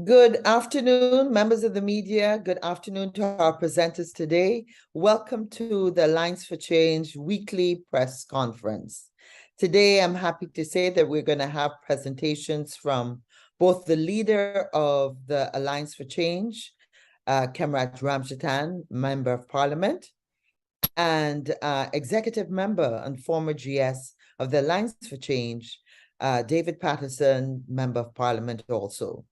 Good afternoon, members of the media. Good afternoon to our presenters today. Welcome to the Alliance for Change weekly press conference. Today, I'm happy to say that we're going to have presentations from both the leader of the Alliance for Change, Kemrat Ramjatan, Member of Parliament, and executive member and former GS of the Alliance for Change, David Patterson, Member of Parliament also.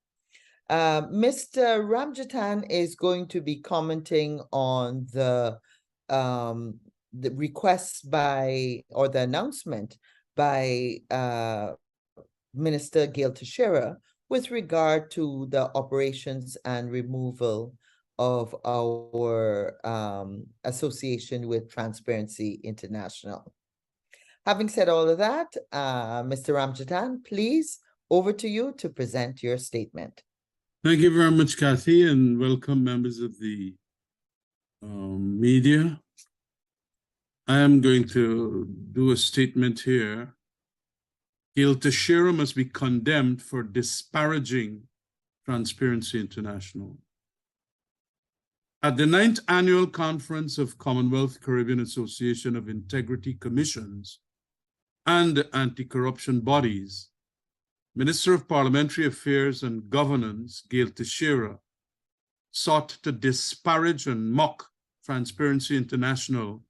Mr. Ramjatan is going to be commenting on the request by, or the announcement by Minister Gail Teixeira with regard to the operations and removal of our association with Transparency International. Having said all of that, Mr. Ramjatan, please, over to you to present your statement. Thank you very much, Kathy, and welcome members of the media. I am going to do a statement here. Gail Teixeira must be condemned for disparaging Transparency International. At the 9th Annual Conference of Commonwealth Caribbean Association of Integrity Commissions and Anti-Corruption Bodies, Minister of Parliamentary Affairs and Governance, Gail Teixeira, sought to disparage and mock Transparency International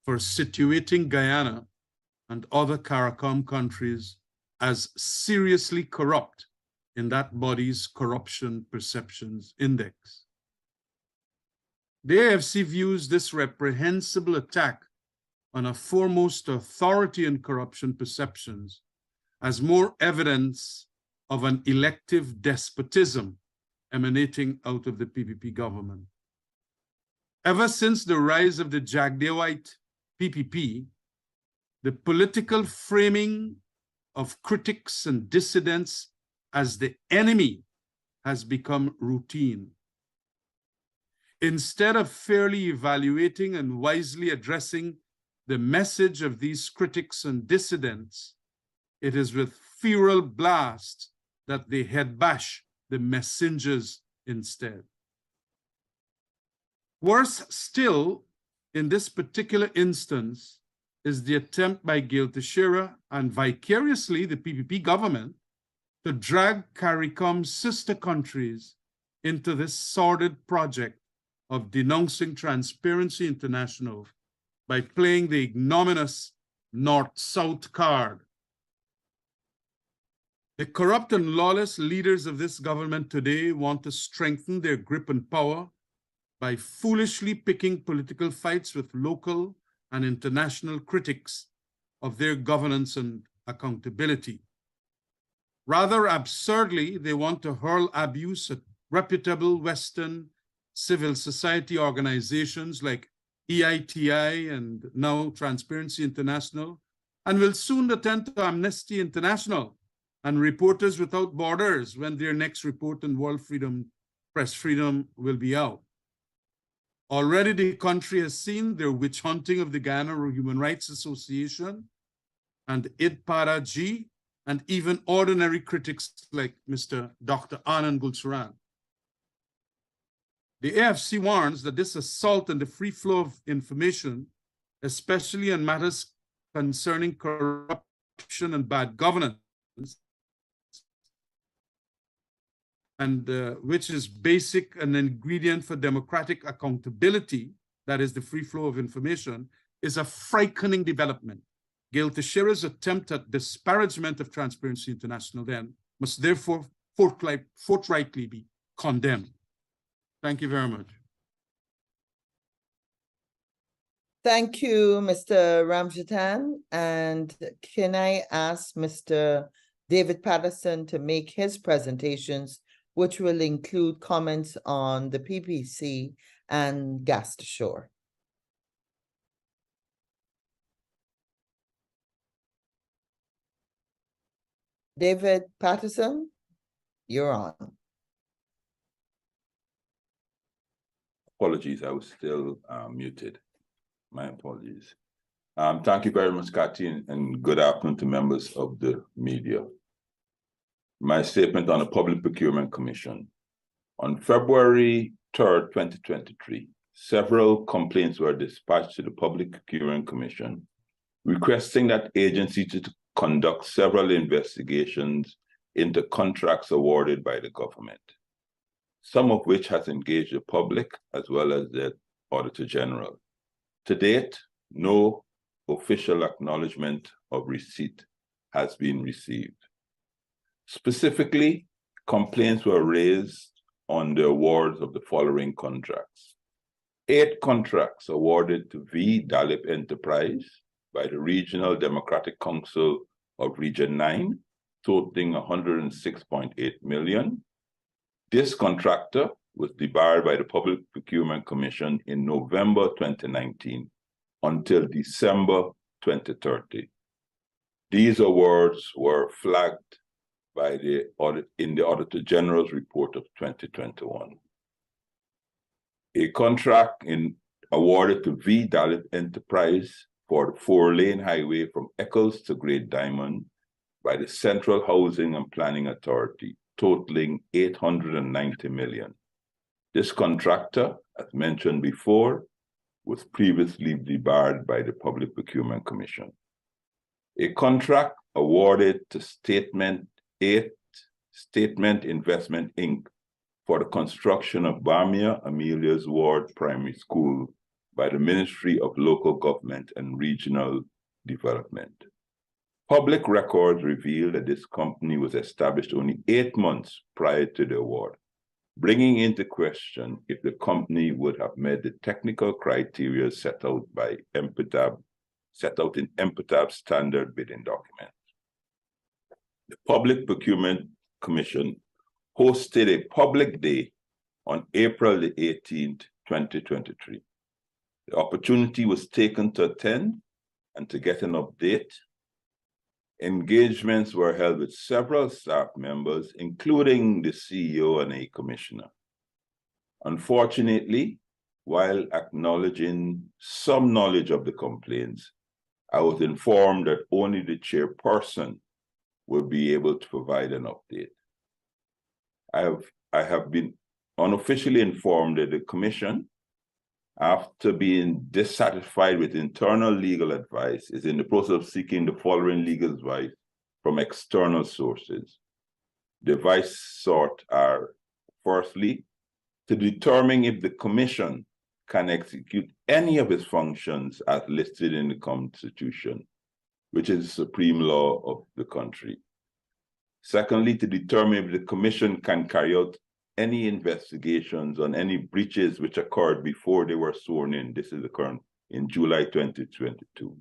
for situating Guyana and other CARICOM countries as seriously corrupt in that body's Corruption Perceptions Index. The AFC views this reprehensible attack on a foremost authority in corruption perceptions as more evidence of an elective despotism emanating out of the PPP government. Ever since the rise of the Jagdeo-ite PPP, the political framing of critics and dissidents as the enemy has become routine. Instead of fairly evaluating and wisely addressing the message of these critics and dissidents, it is with feral blast that they head bash the messengers instead. Worse still, in this particular instance, is the attempt by Gail Teixeira and vicariously the PPP government to drag CARICOM's sister countries into this sordid project of denouncing Transparency International by playing the ignominious North-South card. The corrupt and lawless leaders of this government today want to strengthen their grip and power by foolishly picking political fights with local and international critics of their governance and accountability. Rather absurdly, they want to hurl abuse at reputable Western civil society organizations like EITI and now Transparency International, and will soon attend to Amnesty International and Reporters Without Borders when their next report on world freedom, press freedom will be out. Already the country has seen their witch hunting of the Guyana Human Rights Association and IDPARA-G, and even ordinary critics like Mr. Dr. Anand Gulsaran. The AFC warns that this assault on the free flow of information, especially on matters concerning corruption and bad governance, and which is basic and ingredient for democratic accountability, that is the free flow of information, is a frightening development. Gail Teixeira's attempt at disparagement of Transparency International then must therefore forthrightly be condemned. Thank you very much. Thank you, Mr. Ramjatan. And can I ask Mr. David Patterson to make his presentations, which will include comments on the PPC and gas to shore? David Patterson, you're on. Apologies, I was still muted. My apologies. Thank you very much, Kathy, and good afternoon to members of the media. My statement on the Public Procurement Commission. On February 3rd, 2023, several complaints were dispatched to the Public Procurement Commission, requesting that agency to conduct several investigations into contracts awarded by the government, some of which has engaged the public as well as the Auditor General. To date, no official acknowledgement of receipt has been received. Specifically, complaints were raised on the awards of the following contracts. 8 contracts awarded to Dalip Enterprise by the Regional Democratic Council of Region 9, totaling $106.8 million. This contractor was debarred by the Public Procurement Commission in November 2019 until December 2030. These awards were flagged by in the Auditor General's report of 2021. A contract awarded to Dalip Enterprise for the 4-lane highway from Eccles to Great Diamond by the Central Housing and Planning Authority, totaling $890 million. This contractor, as mentioned before, was previously debarred by the Public Procurement Commission. A contract awarded to Statement Investment Inc. for the construction of Bamia Amelia's Ward Primary School by the Ministry of Local Government and Regional Development. Public records reveal that this company was established only 8 months prior to the award, bringing into question if the company would have met the technical criteria set out in MPTAB's standard bidding document. The Public Procurement Commission hosted a public day on April the 18th, 2023. The opportunity was taken to attend and to get an update. Engagements were held with several staff members, including the CEO and a commissioner. Unfortunately, while acknowledging some knowledge of the complaints, I was informed that only the chairperson would be able to provide an update. I have been unofficially informed that the Commission, after being dissatisfied with internal legal advice, is in the process of seeking the following legal advice from external sources. The advice sought are, firstly, to determine if the Commission can execute any of its functions as listed in the Constitution, which is the supreme law of the country. Secondly, to determine if the Commission can carry out any investigations on any breaches which occurred before they were sworn in. This is occurring in July 2022.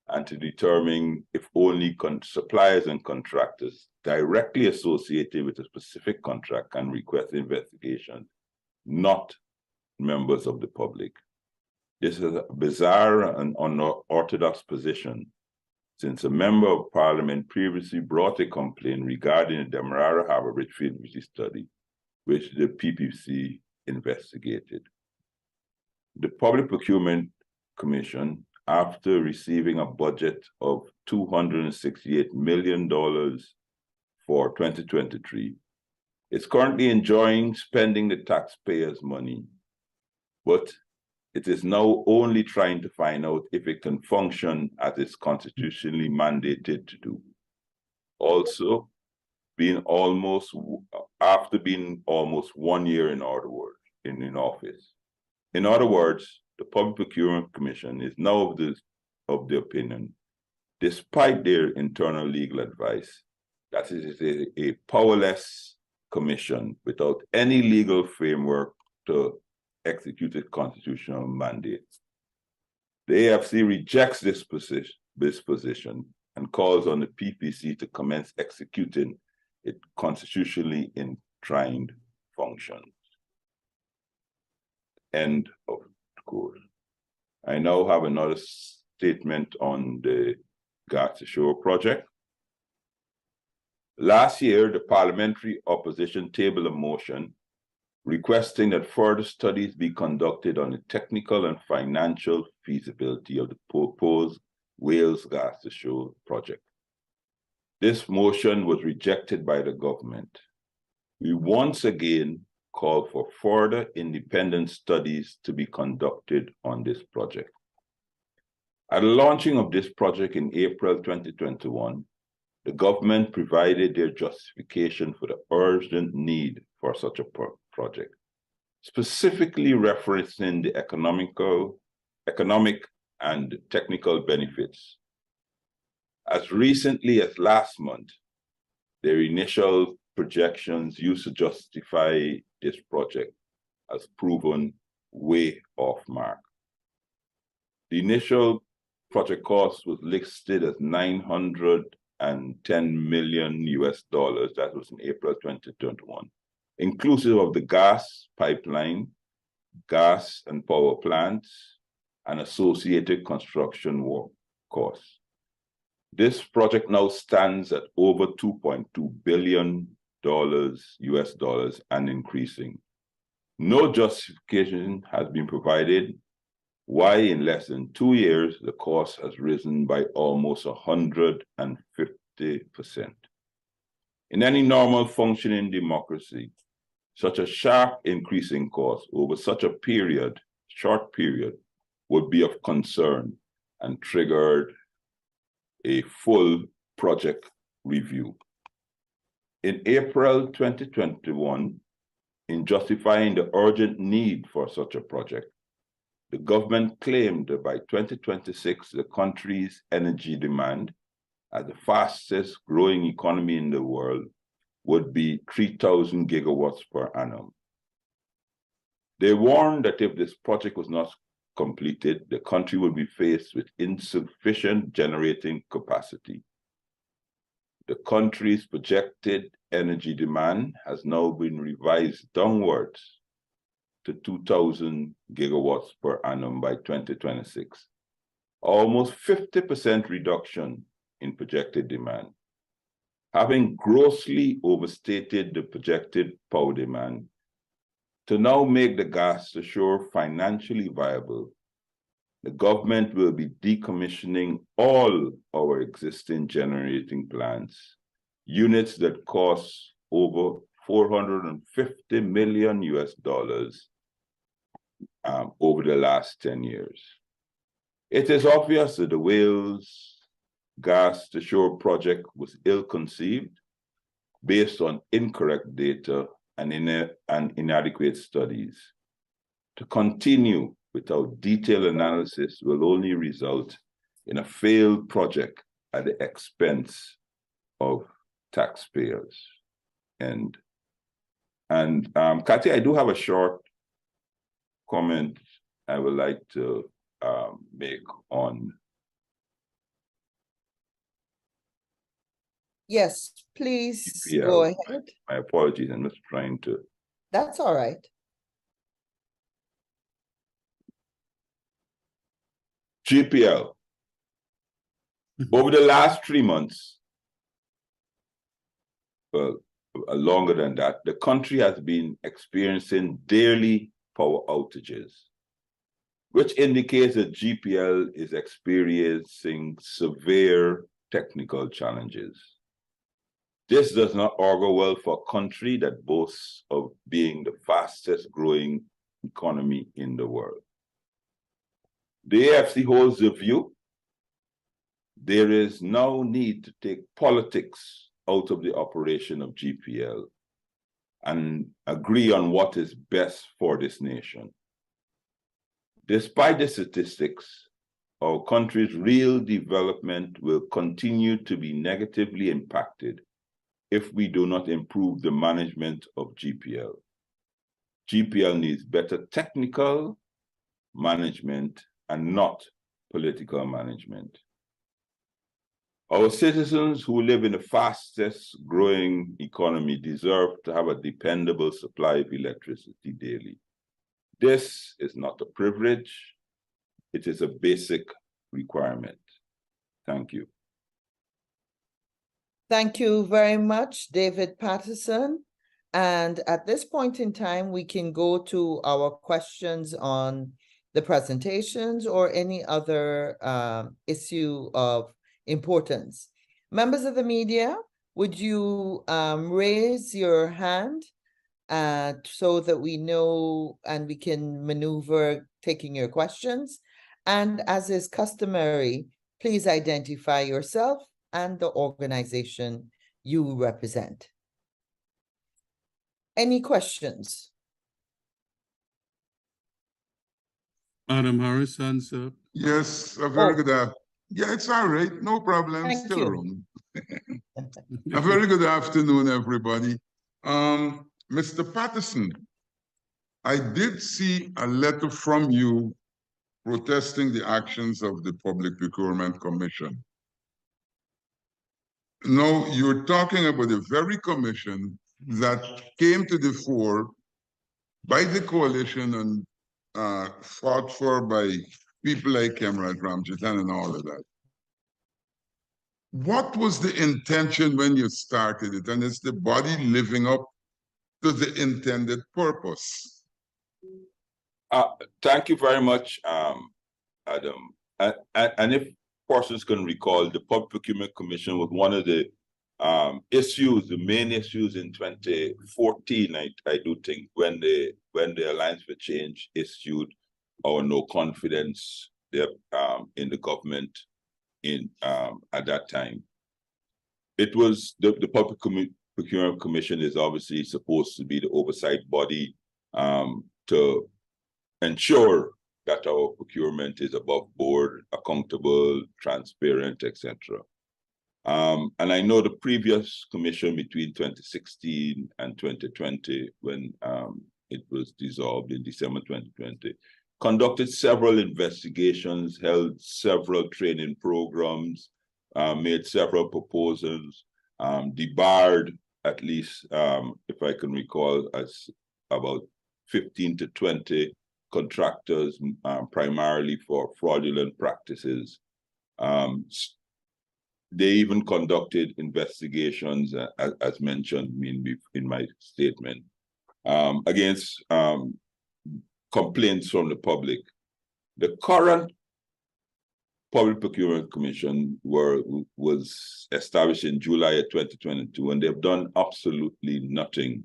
And to determine if only suppliers and contractors directly associated with a specific contract can request investigation, not members of the public. This is a bizarre and unorthodox position, since a member of Parliament previously brought a complaint regarding the Demerara Harbour Bridge feasibility study, which the PPC investigated. The Public Procurement Commission, after receiving a budget of $268 million for 2023, is currently enjoying spending the taxpayers' money, but it is now only trying to find out if it can function as it's constitutionally mandated to do. Also, after being almost 1 year in office. In other words, the Public Procurement Commission is now of the opinion, despite their internal legal advice, that it is a powerless commission without any legal framework to execute its constitutional mandate. The AFC rejects this position and calls on the PPC to commence executing its constitutionally enshrined functions. End of quote. I now have another statement on the Gas to Shore project. Last year, the parliamentary opposition tabled a motion requesting that further studies be conducted on the technical and financial feasibility of the proposed Wales Gas to Shore project. This motion was rejected by the government. We once again called for further independent studies to be conducted on this project. At the launching of this project in April 2021, the government provided their justification for the urgent need for such a project, specifically referencing the economic and technical benefits. As recently as last month, their initial projections used to justify this project as proven way off mark. The initial project cost was listed as $910 million US. That was in April 2021, inclusive of the gas pipeline, gas and power plants, and associated construction work costs. This project now stands at over $2.2 billion US and increasing. No justification has been provided why in less than 2 years the cost has risen by almost 150%. In any normal functioning democracy, such a sharp increase in cost over such a short period, would be of concern and triggered a full project review. In April 2021, in justifying the urgent need for such a project, the government claimed that by 2026, the country's energy demand, as the fastest growing economy in the world, would be 3,000 gigawatts per annum. They warned that if this project was not completed, the country would be faced with insufficient generating capacity. The country's projected energy demand has now been revised downwards to 2,000 gigawatts per annum by 2026, almost 50% reduction in projected demand. Having grossly overstated the projected power demand, to now make the gas to shore financially viable, the government will be decommissioning all our existing generating plants, units that cost over $450 million US over the last 10 years. It is obvious that the Wales gas to shore project was ill-conceived based on incorrect data and inadequate studies. To continue without detailed analysis will only result in a failed project at the expense of taxpayers. And Kathy, I do have a short comment I would like to make on. Yes, please GPL. go ahead. My apologies, I'm just trying to. That's all right. GPL. Over the last 3 months, well, longer than that, the country has been experiencing daily power outages, which indicates that GPL is experiencing severe technical challenges. This does not augur well for a country that boasts of being the fastest growing economy in the world. The AFC holds the view there is no need to take politics out of the operation of GPL and agree on what is best for this nation. Despite the statistics, our country's real development will continue to be negatively impacted if we do not improve the management of GPL. GPL needs better technical management and not political management. Our citizens who live in the fastest growing economy deserve to have a dependable supply of electricity daily. This is not a privilege, it is a basic requirement. Thank you. Thank you very much, David Patterson. And at this point in time, we can go to our questions on the presentations or any other issue of importance. Members of the media, would you raise your hand so that we know and we can maneuver taking your questions. And as is customary, please identify yourself and the organization you represent. Any questions? Adam Harris, hands up. Yes, a very Oh. good yeah, it's all right. No problem. Thank Still you. around. A very good afternoon, everybody. Mr. Patterson, I did see a letter from you protesting the actions of the Public Procurement Commission. No, you're talking about the very commission that came to the fore by the coalition and fought for by people like Cameron Ramjitan and all of that. What was the intention when you started it? And is the body living up to the intended purpose? Thank you very much, Adam. And if persons can recall, the Public Procurement Commission was one of the issues, the main issues in 2014, I do think, when the Alliance for Change issued our no confidence in the government at that time. It was the Public Procurement Commission is obviously supposed to be the oversight body to ensure that our procurement is above board, accountable, transparent, etc. And I know the previous commission between 2016 and 2020, when it was dissolved in December 2020, conducted several investigations, held several training programs, made several proposals, debarred at least, if I can recall, as about 15 to 20 contractors, primarily for fraudulent practices. They even conducted investigations, as mentioned in my statement, against complaints from the public. The current Public Procurement Commission was established in July of 2022, and they've done absolutely nothing.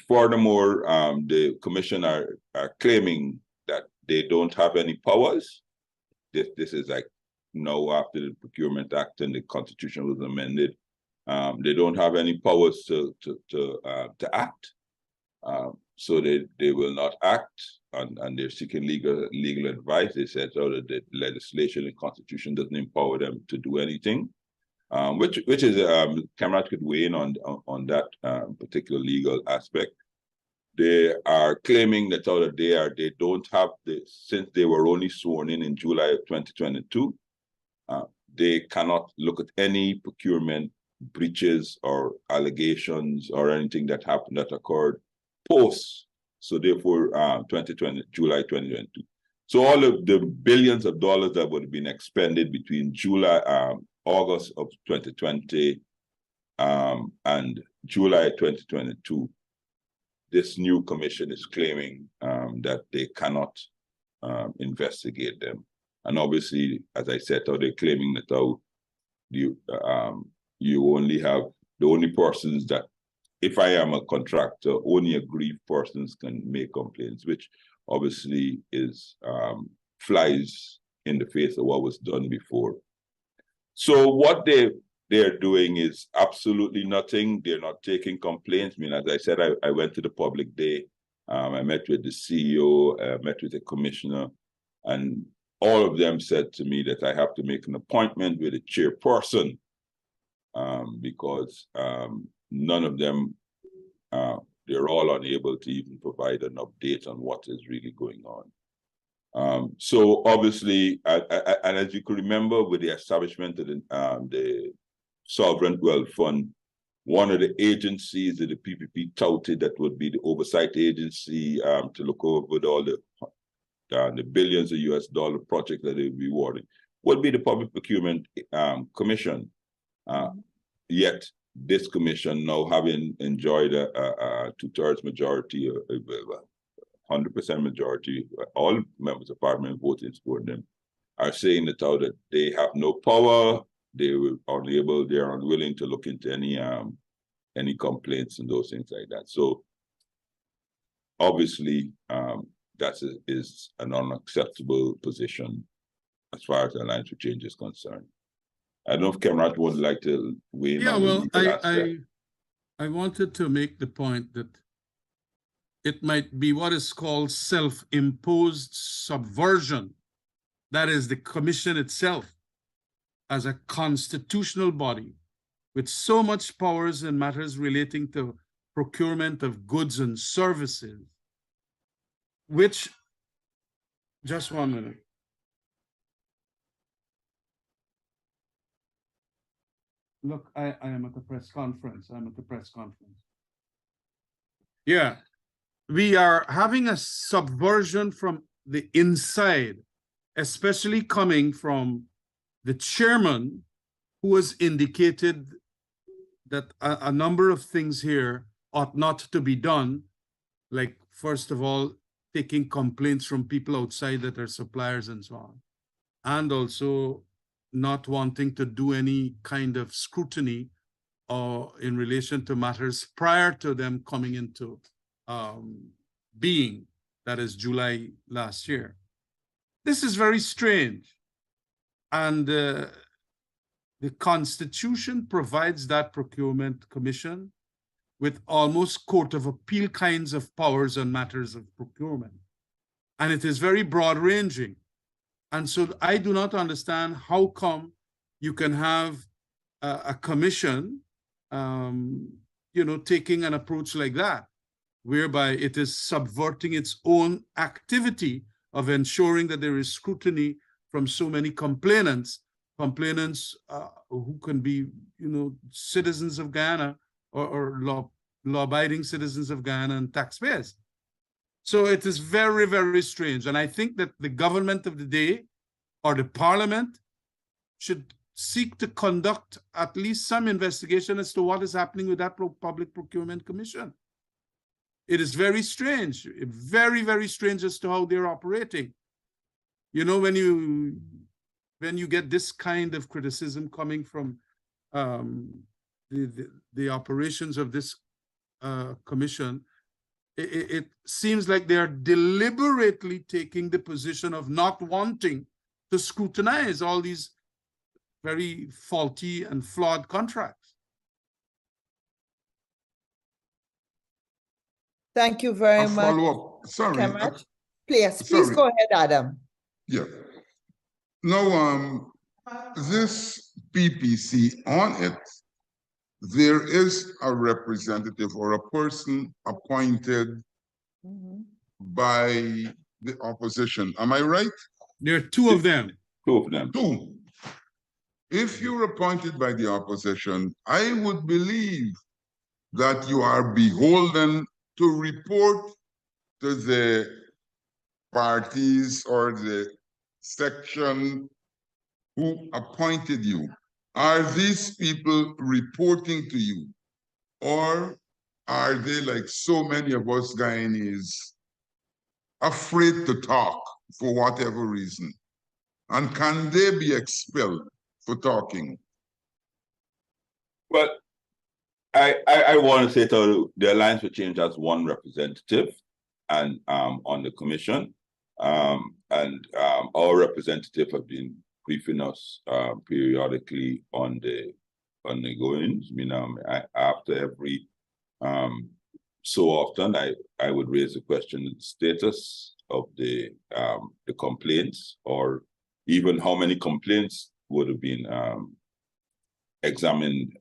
Furthermore, the commission are claiming that they don't have any powers. This is like now after the Procurement Act and the Constitution was amended. They don't have any powers to act. So they will not act, and they're seeking legal advice. They said that the legislation and Constitution doesn't empower them to do anything. Which is Cameron could weigh in on that particular legal aspect. They are claiming that they don't have since they were only sworn in July of 2022, they cannot look at any procurement breaches or allegations or anything that happened that occurred post. So therefore, July 2022. So all of the billions of dollars that would have been expended between August of 2020 and July 2022, this new commission is claiming that they cannot investigate them. And obviously, as I said, they're claiming that you only have the only persons that, if I am a contractor, only aggrieved persons can make complaints, which obviously is flies in the face of what was done before. So what they're doing is absolutely nothing. They're not taking complaints. I mean, as I said, I went to the public day. I met with the CEO, met with the commissioner, and all of them said to me that I have to make an appointment with a chairperson because none of them, they're all unable to even provide an update on what is really going on. So obviously, and as you could remember, with the establishment of the Sovereign Wealth Fund, one of the agencies that the PPP touted that would be the oversight agency to look over with all the billions of US dollar projects that they would be awarding would be the Public Procurement Commission. Yet this commission, now having enjoyed a 2/3 majority, 100% majority, all members of parliament voting for them, are saying that they have no power, they are unwilling to look into any complaints and those things like that. So obviously, that is an unacceptable position as far as the Alliance for Change is concerned. I don't know if Kemrat would like to weigh in on the legal aspect. I wanted to make the point that it might be what is called self-imposed subversion. That is, the commission itself, as a constitutional body with so much powers in matters relating to procurement of goods and services, which, just 1 minute. Look, I am at a press conference. I'm at the press conference. Yeah, we are having a subversion from the inside, especially coming from the chairman, who has indicated that a number of things here ought not to be done, like, first of all, taking complaints from people outside that are suppliers and so on, and also not wanting to do any kind of scrutiny in relation to matters prior to them coming into being, that is July last year. This is very strange. And the Constitution provides that procurement commission with almost court of appeal kinds of powers on matters of procurement. And it is very broad ranging. And so I do not understand how come you can have a commission, taking an approach like that, whereby it is subverting its own activity of ensuring that there is scrutiny from so many complainants who can be, citizens of Guyana or law-abiding citizens of Guyana and taxpayers. So it is very, very strange. And I think that the government of the day or the parliament should seek to conduct at least some investigation as to what is happening with that Public Procurement Commission. It is very strange, very, very strange as to how they're operating. When you get this kind of criticism coming from the operations of this commission, it seems like they are deliberately taking the position of not wanting to scrutinize all these very faulty and flawed contracts. Thank you very much. Follow up. Sorry. Please go ahead, Adam. Yeah. No, this PPC, on it, there is a representative or a person appointed by the opposition. Am I right? There are two of them. Two. If you're appointed by the opposition, I would believe that you are beholden to report to the parties or the section who appointed you. Are these people reporting to you, or are they, like so many of us Guyanese, afraid to talk for whatever reason? And can they be expelled for talking? Well, I want to say to the Alliance for Change has one representative and on the commission, and our representative have been briefing us periodically on the goings. After every so often, I would raise the question of the status of the complaints, or even how many complaints would have been examined,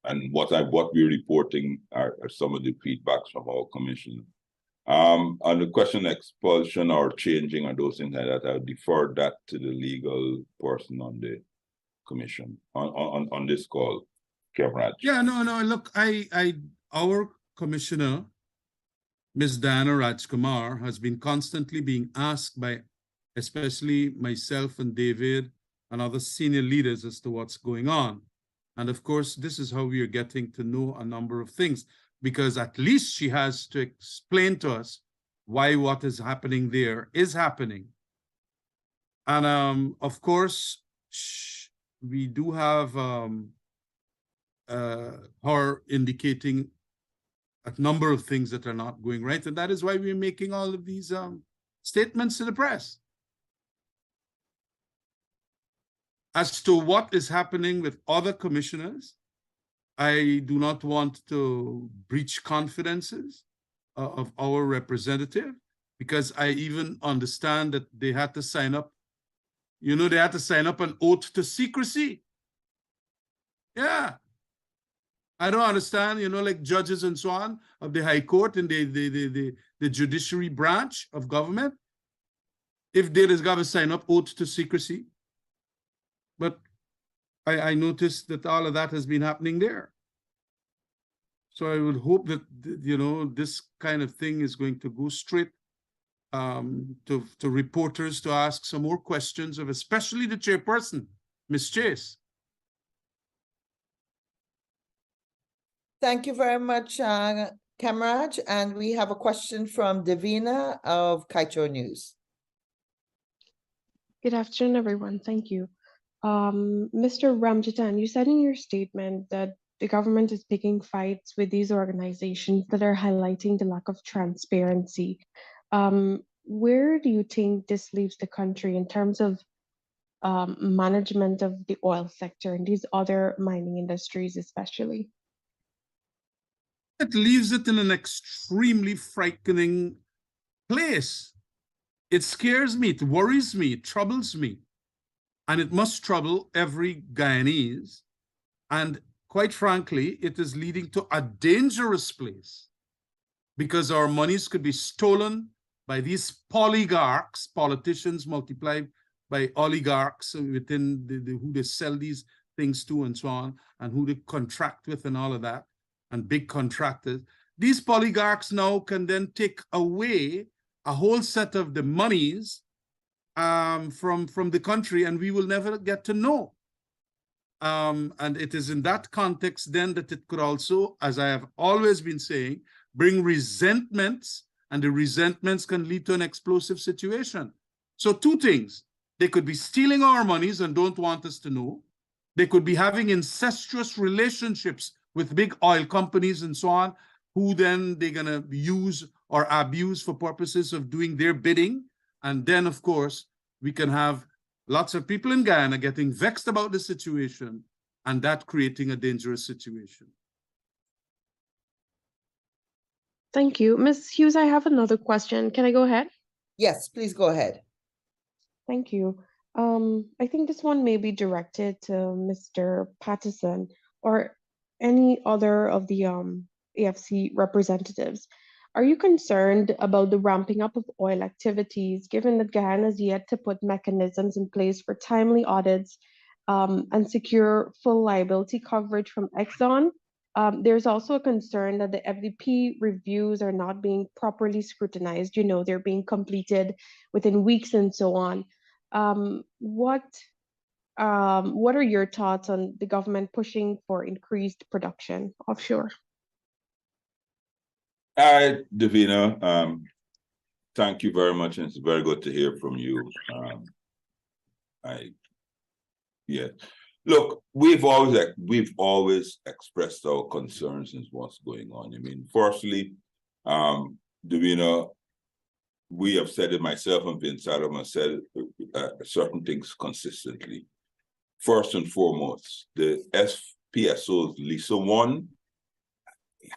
and what we're reporting are some of the feedbacks from our commission. On the question of expulsion or changing or those things like that, I would defer that to the legal person on the commission on this call, Kemrat. Yeah, no. Look, our commissioner, Ms. Diana Rajkumar, has been constantly being asked by, especially myself and David and other senior leaders, as to what's going on. And of course, this is how we are getting to know a number of things, because at least she has to explain to us why what is happening there is happening. And of course, we do have her indicating a number of things that are not going right. And that is why we're making all of these statements to the press. As to what is happening with other commissioners, I do not want to breach confidences of our representative, because I even understand that they had to sign up, they had to sign up an oath to secrecy. Yeah. I don't understand, like judges and so on of the High Court and the judiciary branch of government, if they just got to sign up oath to secrecy. But I noticed that all of that has been happening there. So I would hope that, this kind of thing is going to go straight to reporters to ask some more questions of especially the chairperson, Ms. Chase. Thank you very much, Kamaraj. And we have a question from Davina of Kaito News. Good afternoon, everyone. Thank you. Mr. Ramjatan, you said in your statement that the government is picking fights with these organizations that are highlighting the lack of transparency. Where do you think this leaves the country in terms of management of the oil sector and these other mining industries especially? It leaves it in an extremely frightening place. It scares me, it worries me, it troubles me. And it must trouble every Guyanese. And quite frankly, it is leading to a dangerous place, because our monies could be stolen by these oligarchs, politicians multiplied by oligarchs within who they sell these things to and so on, and who they contract with and all of that, and big contractors. These oligarchs now can then take away a whole set of the monies from the country, and we will never get to know. And it is in that context then that it could also, as I have always been saying, bring resentments, and the resentments can lead to an explosive situation. So two things: they could be stealing our monies and don't want us to know. They could be having incestuous relationships with big oil companies and so on, who then they're going to use or abuse for purposes of doing their bidding. And then, of course, we can have lots of people in Guyana getting vexed about the situation, and that creating a dangerous situation. Thank you. Ms. Hughes, I have another question. Can I go ahead? Yes, please go ahead. Thank you. I think this one may be directed to Mr. Patterson or any other of the AFC representatives. Are you concerned about the ramping up of oil activities, given that Guyana has yet to put mechanisms in place for timely audits and secure full liability coverage from Exxon? There's also a concern that the FDP reviews are not being properly scrutinized. They're being completed within weeks and so on. What are your thoughts on the government pushing for increased production offshore? Hi, Davina. Thank you very much, and it's very good to hear from you. Look, we've always expressed our concerns in what's going on. I mean, firstly, Davina, we have said it, myself and Vince Adam have said certain things consistently. First and foremost, the FPSO's Lisa 1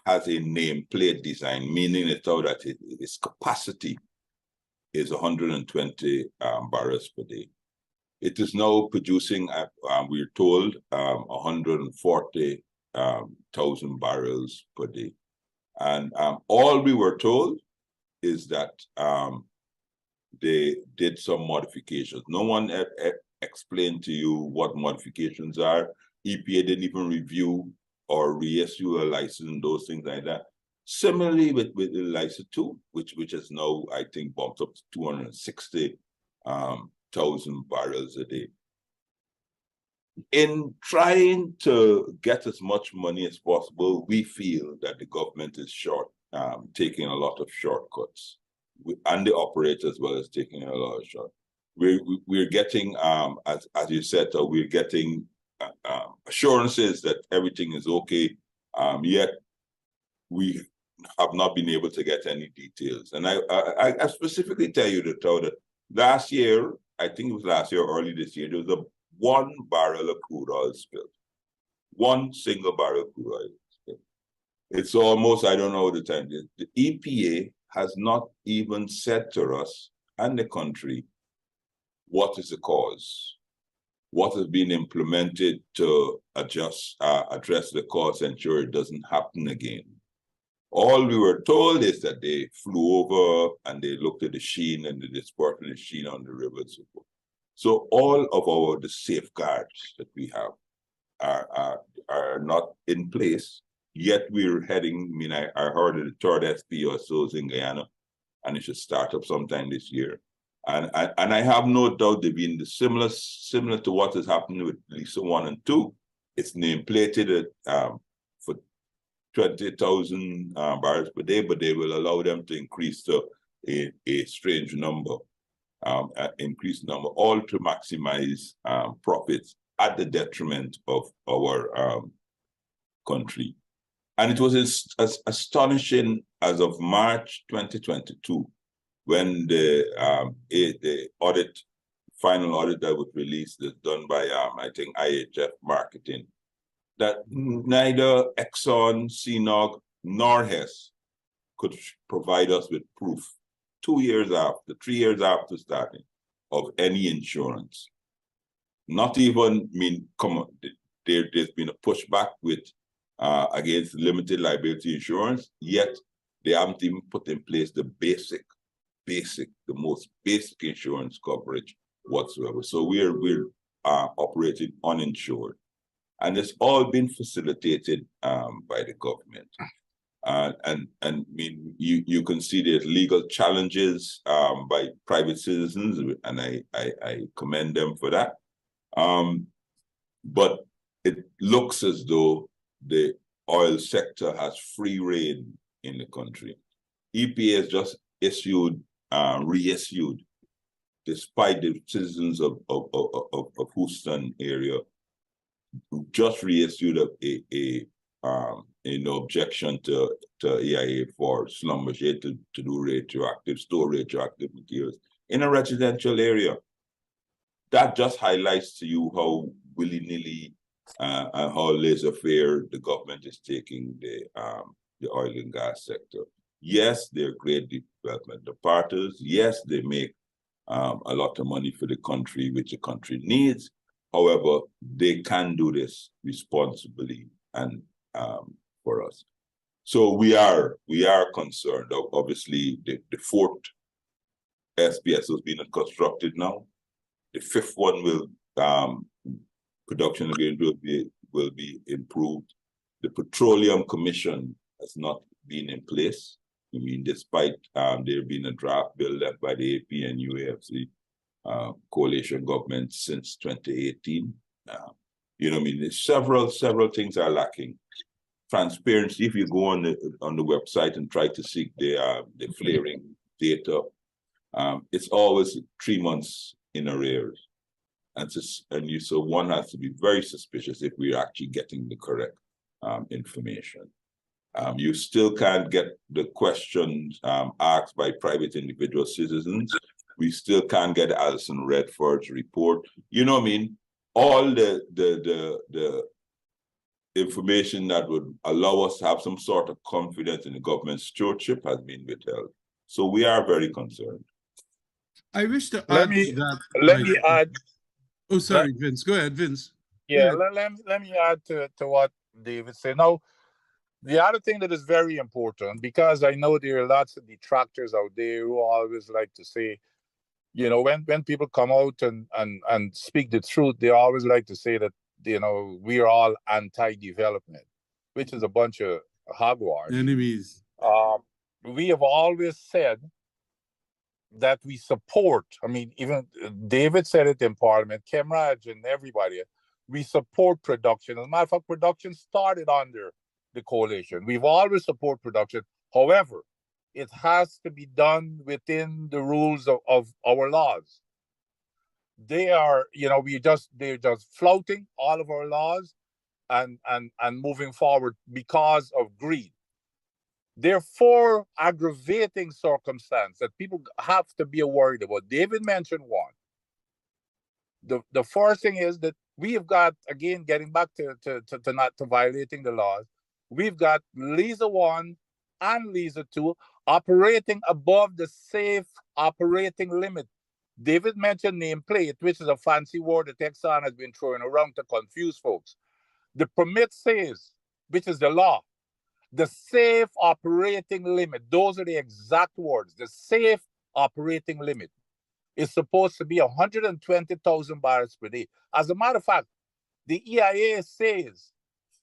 has a nameplate design, meaning that its capacity is 120 barrels per day. It is now producing, we're told, 140,000 barrels per day. And all we were told is that they did some modifications. No one explained to you what modifications are. EPA didn't even review or reissue a license and those things like that. Similarly with the license 2, which is now, I think, bumped up to 260,000 barrels a day. In trying to get as much money as possible, we feel that the government is taking a lot of shortcuts, and the operator as well as taking a lot of shortcuts. We're getting, as you said, we're getting assurances that everything is okay, yet we have not been able to get any details. And I specifically tell you that last year, I think it was last year or early this year, there was a 1 barrel of crude oil spilled. 1 single barrel of crude oil spilled. It's almost, I don't know the time. The EPA has not even said to us and the country what is the cause, what has been implemented to address the cause, ensure it doesn't happen again. All we were told is that they flew over and they looked at the sheen and the dispersed the sheen on the river and so forth. So all of the safeguards that we have are not in place. Yet we're heading, I mean, I heard that the third SP or so is in Guyana, and it should start up sometime this year. And I have no doubt they've been similar to what has happened with Lisa 1 and 2. It's nameplated for 20,000 barrels per day, but they will allow them to increase to a strange number, increased number, all to maximize profits at the detriment of our country. And it was as astonishing as of March 2022, when the final audit that was released is done by, I think, IHF Marketing, that neither Exxon, CNOG, nor Hess could provide us with proof 3 years after starting, of any insurance. Not even, come on, there's been a pushback with against limited liability insurance, yet they haven't even put in place the most basic insurance coverage whatsoever. So we're operating uninsured. And it's all been facilitated by the government. And you can see there's legal challenges by private citizens, and I commend them for that. But it looks as though the oil sector has free rein in the country. EPA has just reissued, despite the citizens of Houston area, who just reissued an objection to EIA for Schlumberger to do store radioactive materials in a residential area. That just highlights to you how willy-nilly and how laissez-faire the government is taking the oil and gas sector. Yes, they're great development partners. Yes, they make a lot of money for the country, which the country needs. However, they can do this responsibly and for us. So we are concerned. Obviously, the 4th SPS has been constructed now. The 5th one will production again will be improved. The Petroleum Commission has not been in place. Despite there being a draft bill left by the AP and UAFC coalition government since 2018. There's several things are lacking. Transparency, if you go on the website and try to seek the flaring data, it's always 3 months in arrears. So one has to be very suspicious if we're actually getting the correct information. You still can't get the questions asked by private individual citizens. We still can't get Alison Redford's report. All the information that would allow us to have some sort of confidence in the government's stewardship has been withheld. So we are very concerned. I wish to add that. Let me add. Oh, sorry, Vince. Go ahead, Vince. Yeah, let me add to what David said. Now, the other thing that is very important, because I know there are lots of detractors out there who always like to say, when people come out and speak the truth, they always like to say that, we are all anti-development, which is a bunch of hogwash. Enemies. We have always said that we support, even David said it in Parliament, Kemraj and everybody, we support production. As a matter of fact, production started under the coalition. We've always supported production. However, it has to be done within the rules of our laws. They are, they're just flouting all of our laws and moving forward because of greed. There are 4 aggravating circumstances that people have to be worried about. David mentioned one. The first thing is that we have got, again, getting back to not to violating the laws, we've got Lisa 1 and Lisa 2 operating above the safe operating limit. David mentioned nameplate, which is a fancy word that Exxon has been throwing around to confuse folks. The permit says, which is the law, the safe operating limit, those are the exact words, the safe operating limit is supposed to be 120,000 barrels per day. As a matter of fact, the EIA says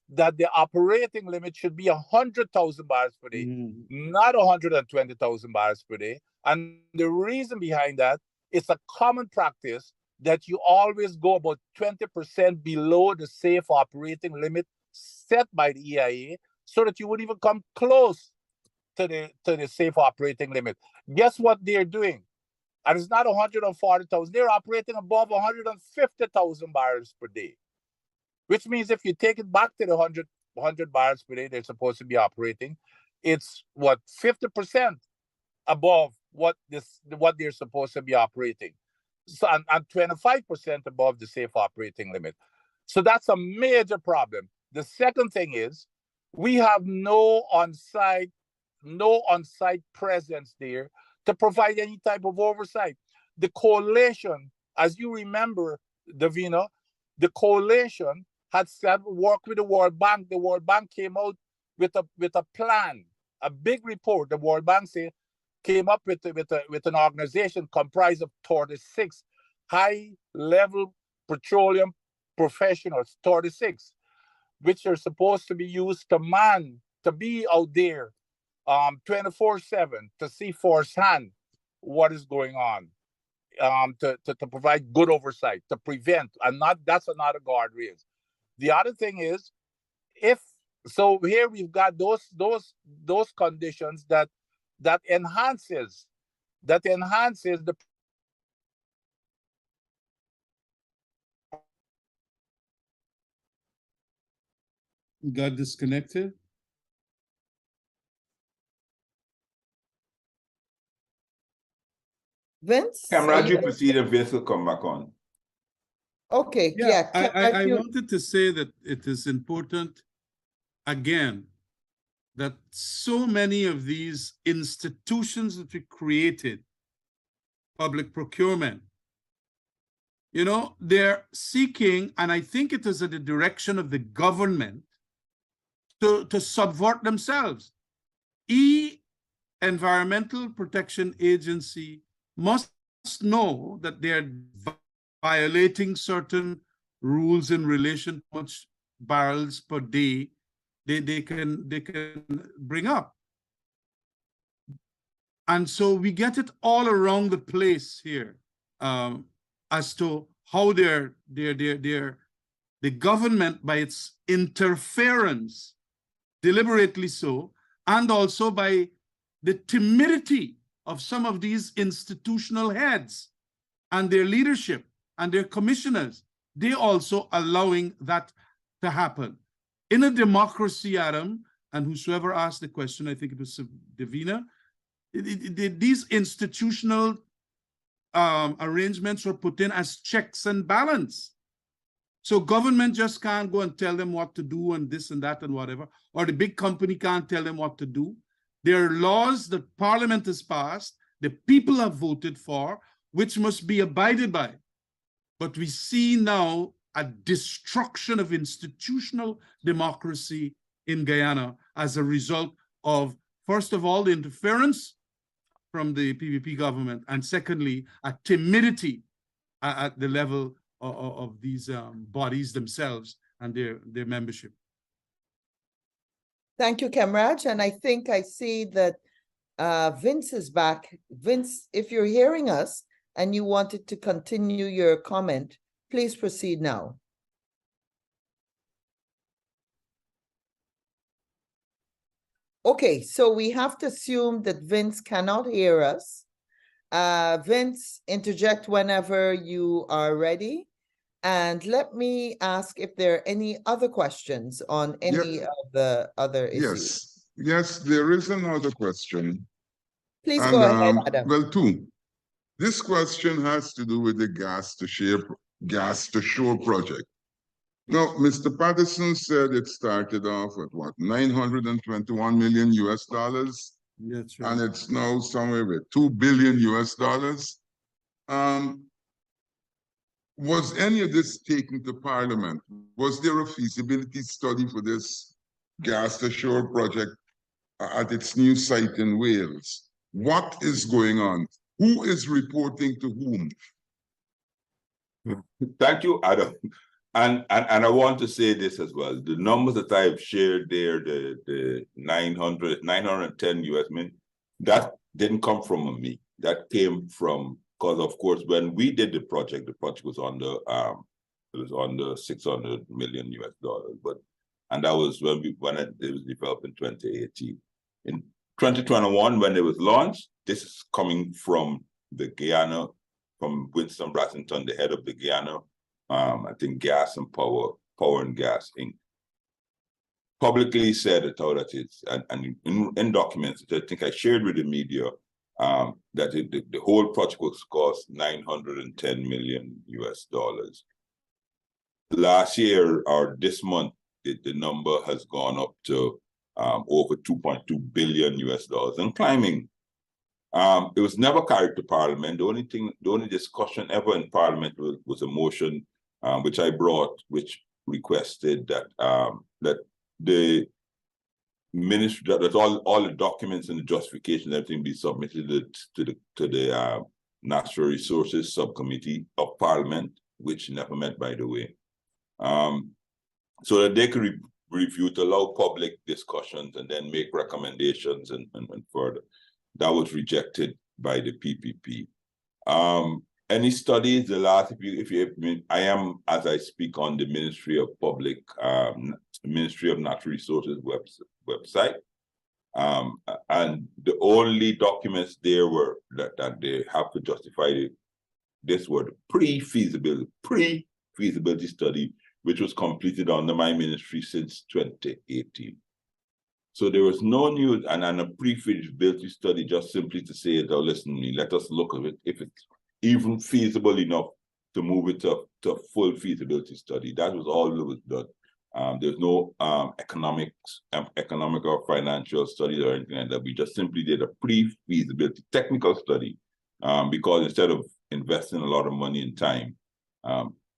that the operating limit should be 100,000 barrels per day, not 120,000 barrels per day. And the reason behind that, it's a common practice that you always go about 20% below the safe operating limit set by the EIA, so that you would even come close to the safe operating limit. Guess what they're doing? And it's not 140,000. They're operating above 150,000 barrels per day, which means if you take it back to the 100 barrels per day they're supposed to be operating, it's what, 50% above what they're supposed to be operating. So and 25% above the safe operating limit. So that's a major problem. The second thing is we have no on-site presence there to provide any type of oversight. The coalition, as you remember, Davina, the coalition had worked with the World Bank. The World Bank came out with a plan, a big report. The World Bank came up with an organization comprised of 36 high-level petroleum professionals, 36, which are supposed to be used to be out there 24/7 to see firsthand what is going on, to provide good oversight, to prevent, and that's another guardrails. The other thing is, here we've got those conditions that enhances the Got disconnected. Vince? Camera, you proceed if Vince will come back on. Okay, Yeah, yeah. I wanted to say that it is important, again, that so many of these institutions that we created, public procurement, they're seeking, and I think it is at the direction of the government, to subvert themselves. Environmental Protection Agency must know that they're violating certain rules in relation to how much barrels per day they can bring up. And so we get it all around the place here, as to how the government, by its interference, deliberately so, and also by the timidity of some of these institutional heads and their leadership and their commissioners, they also allowing that to happen. In a democracy, Adam, and whosoever asked the question, I think it was Davina, these institutional arrangements were put in as checks and balance. So government just can't go and tell them what to do and this and that and whatever, or the big company can't tell them what to do. There are laws that Parliament has passed, the people have voted for, which must be abided by. But we see now a destruction of institutional democracy in Guyana as a result of, first of all, the interference from the PPP government, and secondly, a timidity at the level of these bodies themselves and their membership. Thank you, Kamraj. And I think I see that Vince is back. Vince, if you're hearing us and you wanted to continue your comment, please proceed now. Okay, so we have to assume that Vince cannot hear us. Vince, interject whenever you are ready. And let me ask if there are any other questions on any of the other issues. Yes, there is another question. Please And, go ahead, Adam. well, two. This question has to do with the gas to shore project. Now, Mr. Patterson said it started off at what, 921 million US dollars? That's right. And it's now somewhere with 2 billion US dollars. Was any of this taken to Parliament? Was there a feasibility study for this gas to shore project at its new site in Wales? What is going on? Who is reporting to whom? Thank you, Adam. And I want to say this as well. The numbers that I've shared there, the 910 US million, that didn't come from me. That came from, because of course, when we did the project was under it was under 600 million US dollars. And that was when it was developed in 2018. In 2021, when it was launched, this is coming from the Guyana, from Winston Brassington, the head of the Guyana, I think Gas and Power and Gas Inc. publicly said it out that it's, and in documents that I think I shared with the media, that the whole project was cost 910 million US dollars. Last year or this month, the number has gone up to over 2.2 billion US dollars and climbing. It was never carried to Parliament. The only discussion ever in Parliament was a motion which I brought, which requested that that the ministry, that all the documents and the justification, everything be submitted to the Natural Resources Subcommittee of Parliament, which never met, by the way, so that they could review to allow public discussions and then make recommendations and further. That was rejected by the PPP. Any studies, the last, I am, as I speak, on the Ministry of Ministry of Natural Resources website. And the only documents there were that they have to justify this were the pre-feasibility study, which was completed under my ministry since 2018. So there was no news, and a pre-feasibility study just simply to say, oh, listen, let us look at it, if it's even feasible enough to move it to a full feasibility study. That was all that was done. There's no economic or financial studies or anything like that. We just simply did a pre-feasibility technical study, because instead of investing a lot of money and time,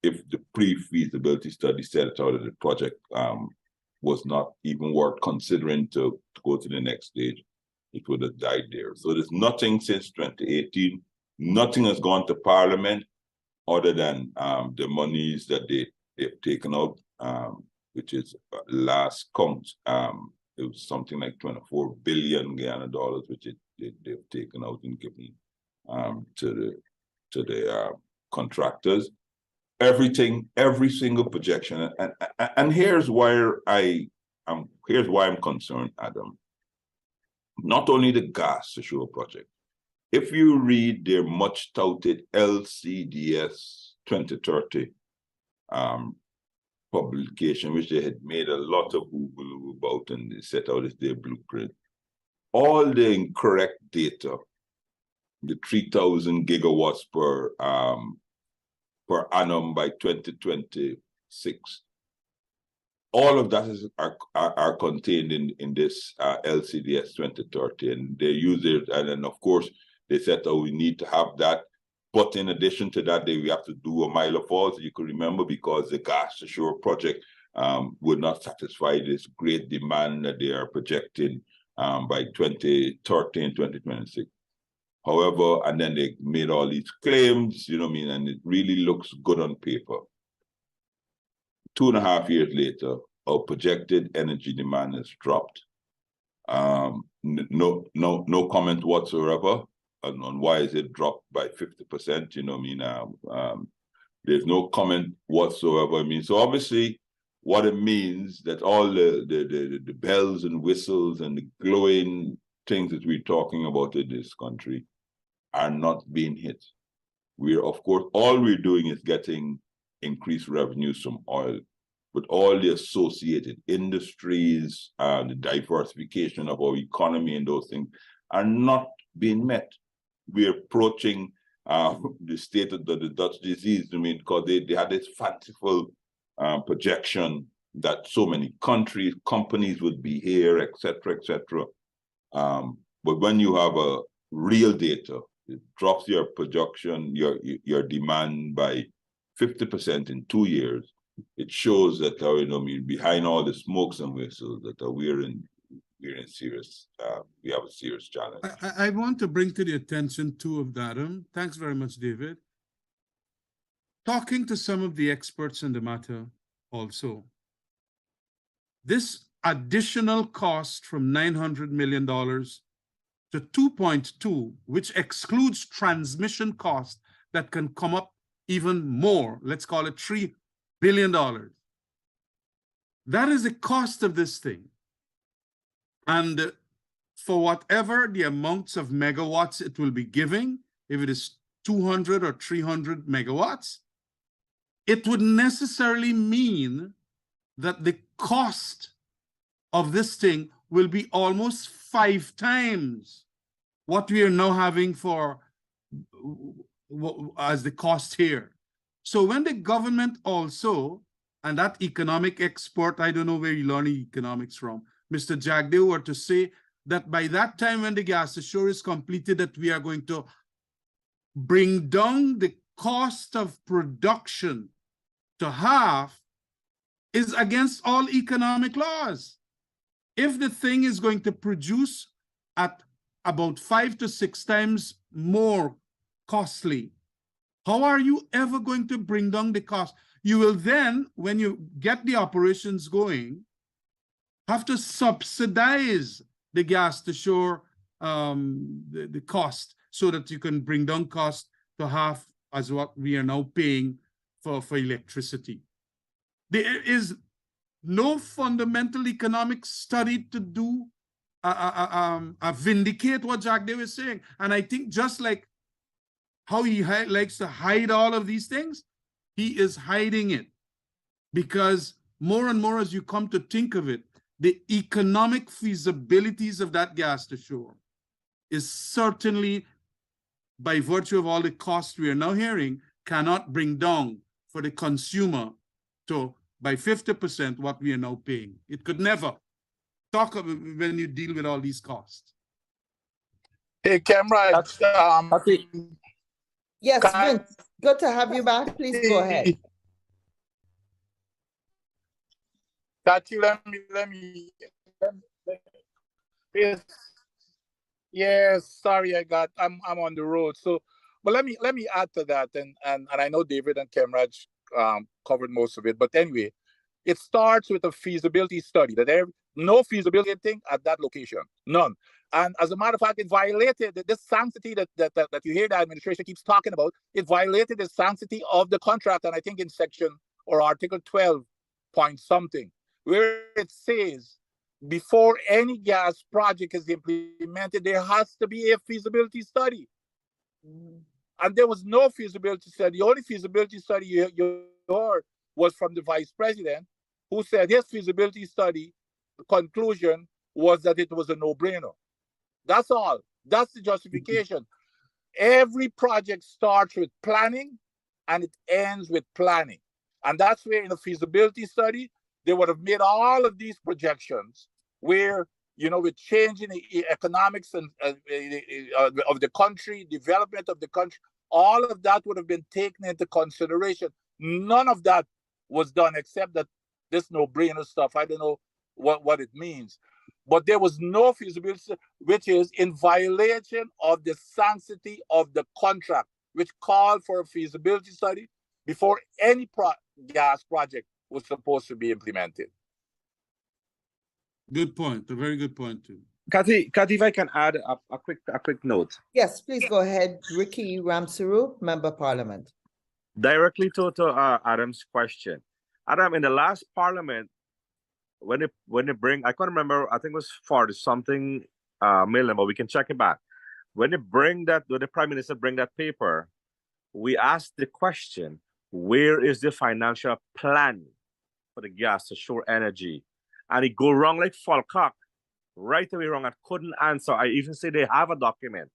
if the pre-feasibility study said out that the project was not even worth considering to go to the next stage, it would have died there. So there's nothing since 2018. Nothing has gone to Parliament other than the monies that they've taken out, which is last count. It was something like 24 billion Guyana dollars, which they've taken out and given to the contractors. Everything, every single projection, and here's where I'm concerned, Adam. Not only the gas to shore project. If you read their much touted LCDS 2030 publication, which they had made a lot of Google about, and they set out as their blueprint, all the incorrect data, the 3,000 gigawatts per annum by 2026. All of that are contained in this LCDS 2030, and they use it, and then of course they said, oh, we need to have that. But in addition to that, we have to do a mile of falls, you could remember, because the gas to shore project would not satisfy this great demand that they are projecting by 2030 and 2026. However, and then they made all these claims, you know what I mean, and it really looks good on paper. 2.5 years later, our projected energy demand has dropped. No comment whatsoever on why is it dropped by 50%, you know what I mean? There's no comment whatsoever. I mean, so obviously what it means that all the bells and whistles and the glowing things that we're talking about in this country are not being hit. We're, of course, all we're doing is getting increased revenues from oil. with all the associated industries, the diversification of our economy and those things are not being met. We're approaching the state of the Dutch disease, I mean, because they had this fanciful projection that so many companies would be here, et cetera, et cetera. But when you have a real data, it drops your projection, your demand by 50% in 2 years. It shows that behind all the smokes and whistles that we're in serious. We have a serious challenge. I want to bring to the attention too of Adam. Thanks very much, David. Talking to some of the experts in the matter also, this additional cost from $900 million to 2.2, which excludes transmission costs that can come up even more, let's call it $3 billion. That is the cost of this thing. And for whatever the amounts of megawatts it will be giving, if it is 200 or 300 megawatts, it would necessarily mean that the cost of this thing will be almost 5 times what we are now having for as the cost here. So when the government also, and that economic expert, I don't know where you're learning economics from, Mr. Jagdeo, were to say that by that time when the gas ashore is completed, that we are going to bring down the cost of production to half, is against all economic laws. If the thing is going to produce at about 5 to 6 times more costly, how are you ever going to bring down the cost? You will then, when you get the operations going, have to subsidize the gas to shore, the cost, so that you can bring down cost to half as what we are now paying for electricity. There is no fundamental economic study to do vindicate what Jagdeo is saying. And I think just like how he likes to hide all of these things, he is hiding it, because more and more as you come to think of it, the economic feasibilities of that gas to shore is certainly, by virtue of all the costs we are now hearing, cannot bring down for the consumer to by 50% what we are now paying. It could never. Talk about when you deal with all these costs. Hey, camera. Yes, Vince, good to have you back. Please go ahead. Cathy, let me yes, sorry, I'm on the road. So, but let me add to that, and I know David and Kemraj covered most of it, but anyway, it starts with a feasibility study. That there no feasibility thing at that location, none. And as a matter of fact, it violated this sanctity that you hear the administration keeps talking about. It violated the sanctity of the contract, and I think in section or article 12 point something, where it says before any gas project is implemented, there has to be a feasibility study. And there was no feasibility study. The only feasibility study you heard was from the vice president, who said his feasibility study conclusion was that it was a no-brainer. That's all. That's the justification. Every project starts with planning and it ends with planning. And that's where in the feasibility study, they would have made all of these projections where, with changing the economics and of the country, development of the country, all of that would have been taken into consideration. None of that was done except that this no-brainer stuff. I don't know what it means. But there was no feasibility, which is in violation of the sanctity of the contract, which called for a feasibility study before any gas project was supposed to be implemented. Good point. A very good point too. Cathy, if I can add a quick note. Yes, please go ahead. Ricky Ramsaru, Member of Parliament. Directly to Adam's question. Adam, in the last Parliament, when they bring, I can't remember, I think it was 40-something million, but we can check it back. When the Prime Minister bring that paper, we asked the question, where is the financial plan for the gas to shore energy. And it go wrong like Falcock, right away wrong, and couldn't answer. I even say they have a document.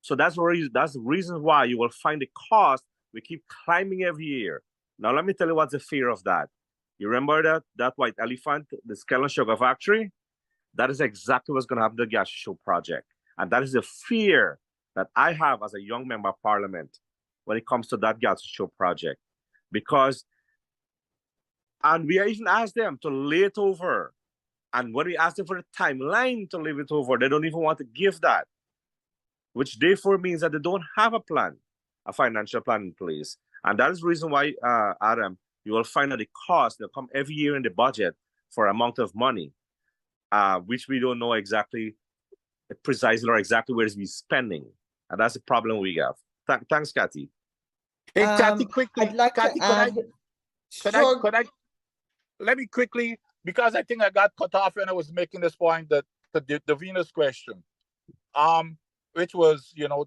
So that's the reason why you will find the cost we keep climbing every year. Now let me tell you what's the fear of that. You remember that white elephant, the Skeleton Sugar Factory? That is exactly what's going to happen to the gas show project. And that is the fear that I have as a young member of parliament when it comes to that gas show project. Because, and we even asked them to lay it over. And when we asked them for the timeline to leave it over, they don't even want to give that, which therefore means that they don't have a plan, a financial plan in place. And that is the reason why, Adam, you will find that the cost will come every year in the budget for amount of money, which we don't know exactly precisely or exactly where it's be spending. And that's the problem we have. Thanks, Kathy. Hey, Kathy, quickly. I'd like Kathy, to add, could I, let me quickly, because I think I got cut off when I was making this point, that the Venus question, which was, you know,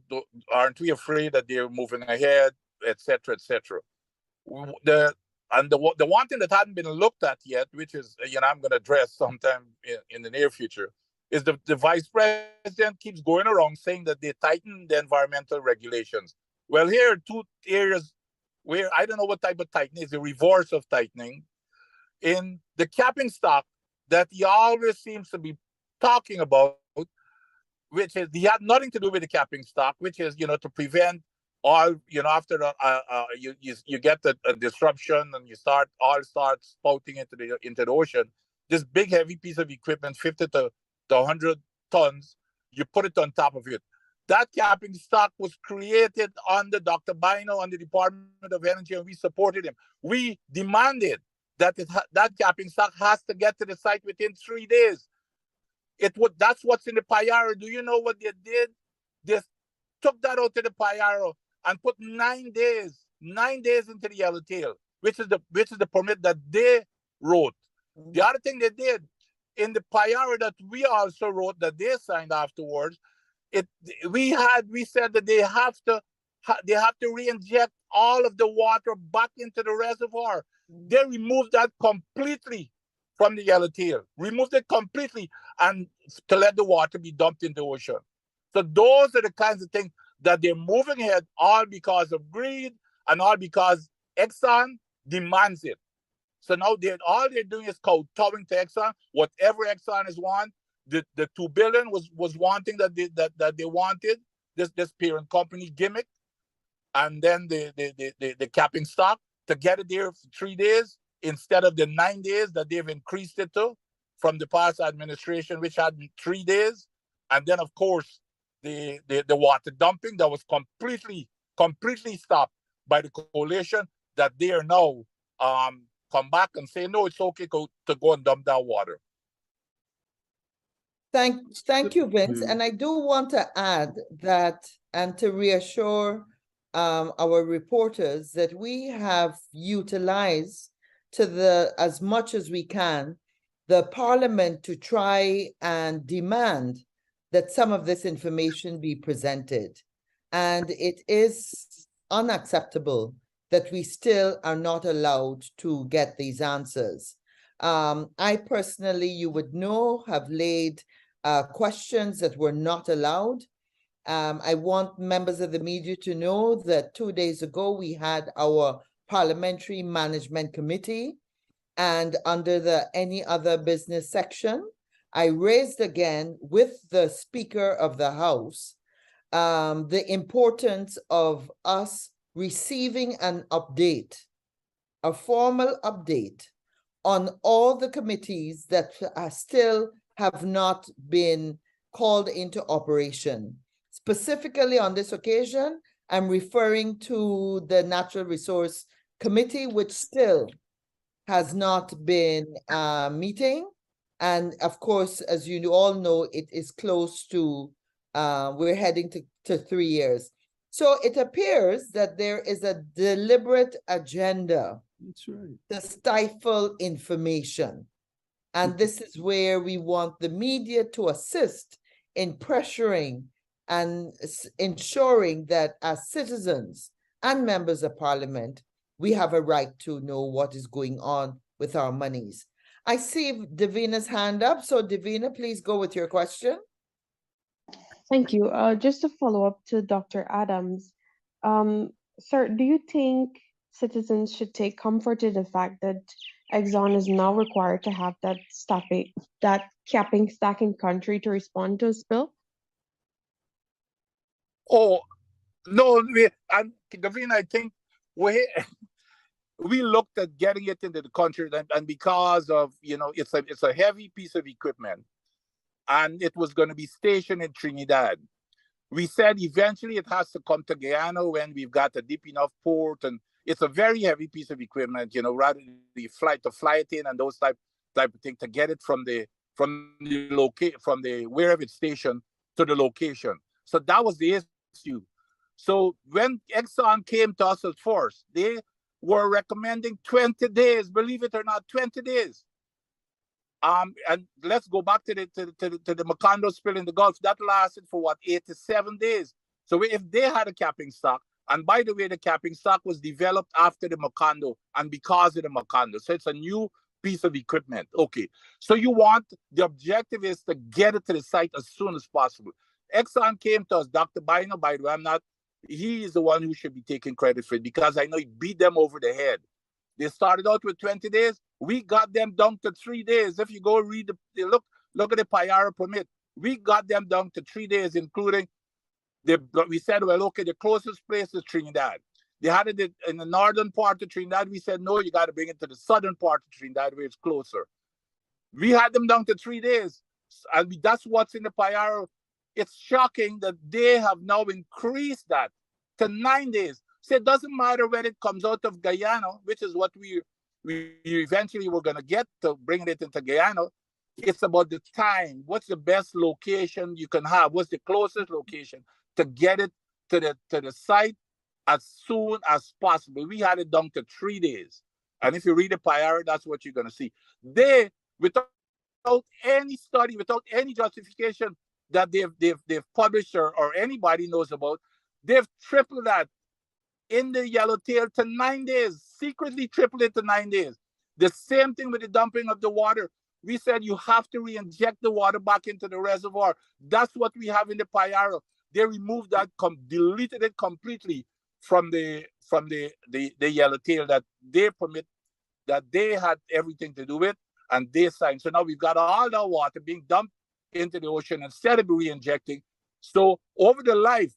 aren't we afraid that they're moving ahead, et cetera, et cetera. The one thing that hadn't been looked at yet, which is, you know, I'm going to address sometime in the near future, is the vice president keeps going around saying that they tighten the environmental regulations. Well, here are two areas where I don't know what type of tightening is, the reverse of tightening. In the capping stock that he always seems to be talking about, which is, he had nothing to do with the capping stock, which is, you know, to prevent all, you know, after you get a disruption and oil starts spouting into the ocean, this big heavy piece of equipment, 50 to 100 tons, you put it on top of it. That capping stock was created under Dr. Bino and the Department of Energy, and we supported him. We demanded that that capping stock has to get to the site within 3 days. That's what's in the Payaro. Do you know what they did? They took that out to the Payaro and put 9 days into the Yellowtail, which is the permit that they wrote. Mm-hmm. The other thing they did in the Payaro that we also wrote, that they signed afterwards, we said that they have to re-inject all of the water back into the reservoir. They removed that completely from the Yellowtail, removed it completely, and to let the water be dumped in the ocean. So those are the kinds of things that they're moving ahead, all because of greed and all because Exxon demands it. So now all they're doing is kowtowing to Exxon. Whatever Exxon is want, the $2 billion was wanting that they wanted, this parent company gimmick, and then the capping stock to get it there for 3 days instead of the 9 days that they've increased it to from the past administration, which had 3 days. And then, of course, the water dumping that was completely stopped by the coalition, that they are now come back and say, no, it's okay to go and dump that water. Thank you, Vince. And I do want to add that, and to reassure our reporters, that we have utilized as much as we can the Parliament to try and demand that some of this information be presented. And it is unacceptable that we still are not allowed to get these answers. I personally, you would know, have laid questions that were not allowed. I want members of the media to know that 2 days ago, we had our Parliamentary Management Committee, and under the any other business section, I raised again with the Speaker of the House the importance of us receiving an update, a formal update on all the committees that still have not been called into operation. Specifically on this occasion, I'm referring to the Natural Resource Committee, which still has not been meeting. And of course, as you all know, it is close to, we're heading to 3 years. So it appears that there is a deliberate agenda to stifle information. And this is where we want the media to assist in pressuring and ensuring that as citizens and members of Parliament, we have a right to know what is going on with our monies. I see Davina's hand up, so Davina, please go with your question. Thank you. Just to follow up to Dr. Adams, sir, do you think citizens should take comfort in the fact that Exxon is now required to have that capping stacking country to respond to a spill? Oh, no, and Davina, I think we looked at getting it into the country, and because of, it's a heavy piece of equipment, and it was going to be stationed in Trinidad. We said eventually it has to come to Guyana when we've got a deep enough port, and it's a very heavy piece of equipment, rather than the flight to fly it in and those type of thing, to get it from the wherever it's stationed to the location. So that was the issue. So when Exxon came to us at first, they were recommending 20 days, believe it or not, 20 days. And let's go back to the Macondo spill in the Gulf. That lasted for what, 87 days. So if they had a capping stock, and by the way, the capping stock was developed after the Macondo and because of the Macondo. So it's a new piece of equipment. Okay. So the objective is to get it to the site as soon as possible. Exxon came to us, Dr. Bino, by the way, he is the one who should be taking credit for it, because I know he beat them over the head. They started out with 20 days. We got them down to 3 days. If you go read look at the Payara permit, we got them down to 3 days, including we said, well, okay, the closest place is Trinidad. They had it in the northern part of Trinidad. We said, no, you got to bring it to the southern part of Trinidad where it's closer. We had them down to 3 days. And that's what's in the Payara. It's shocking that they have now increased that to 9 days. So it doesn't matter when it comes out of Guyana, which is what we eventually were going to get to bring it into Guyana. It's about the time. What's the best location you can have? What's the closest location to get it to the site as soon as possible? We had it down to 3 days. And if you read the Payara, that's what you're going to see. They, without any study, without any justification that they've published or anybody knows about, they've tripled that in the yellowtail to 9 days, secretly tripled it to 9 days. The same thing with the dumping of the water. We said you have to re-inject the water back into the reservoir. That's what we have in the Payara. They removed that, deleted it completely from the yellowtail that they permit, that they had everything to do with, and they signed. So now we've got all that water being dumped into the ocean instead of re-injecting. So over the life,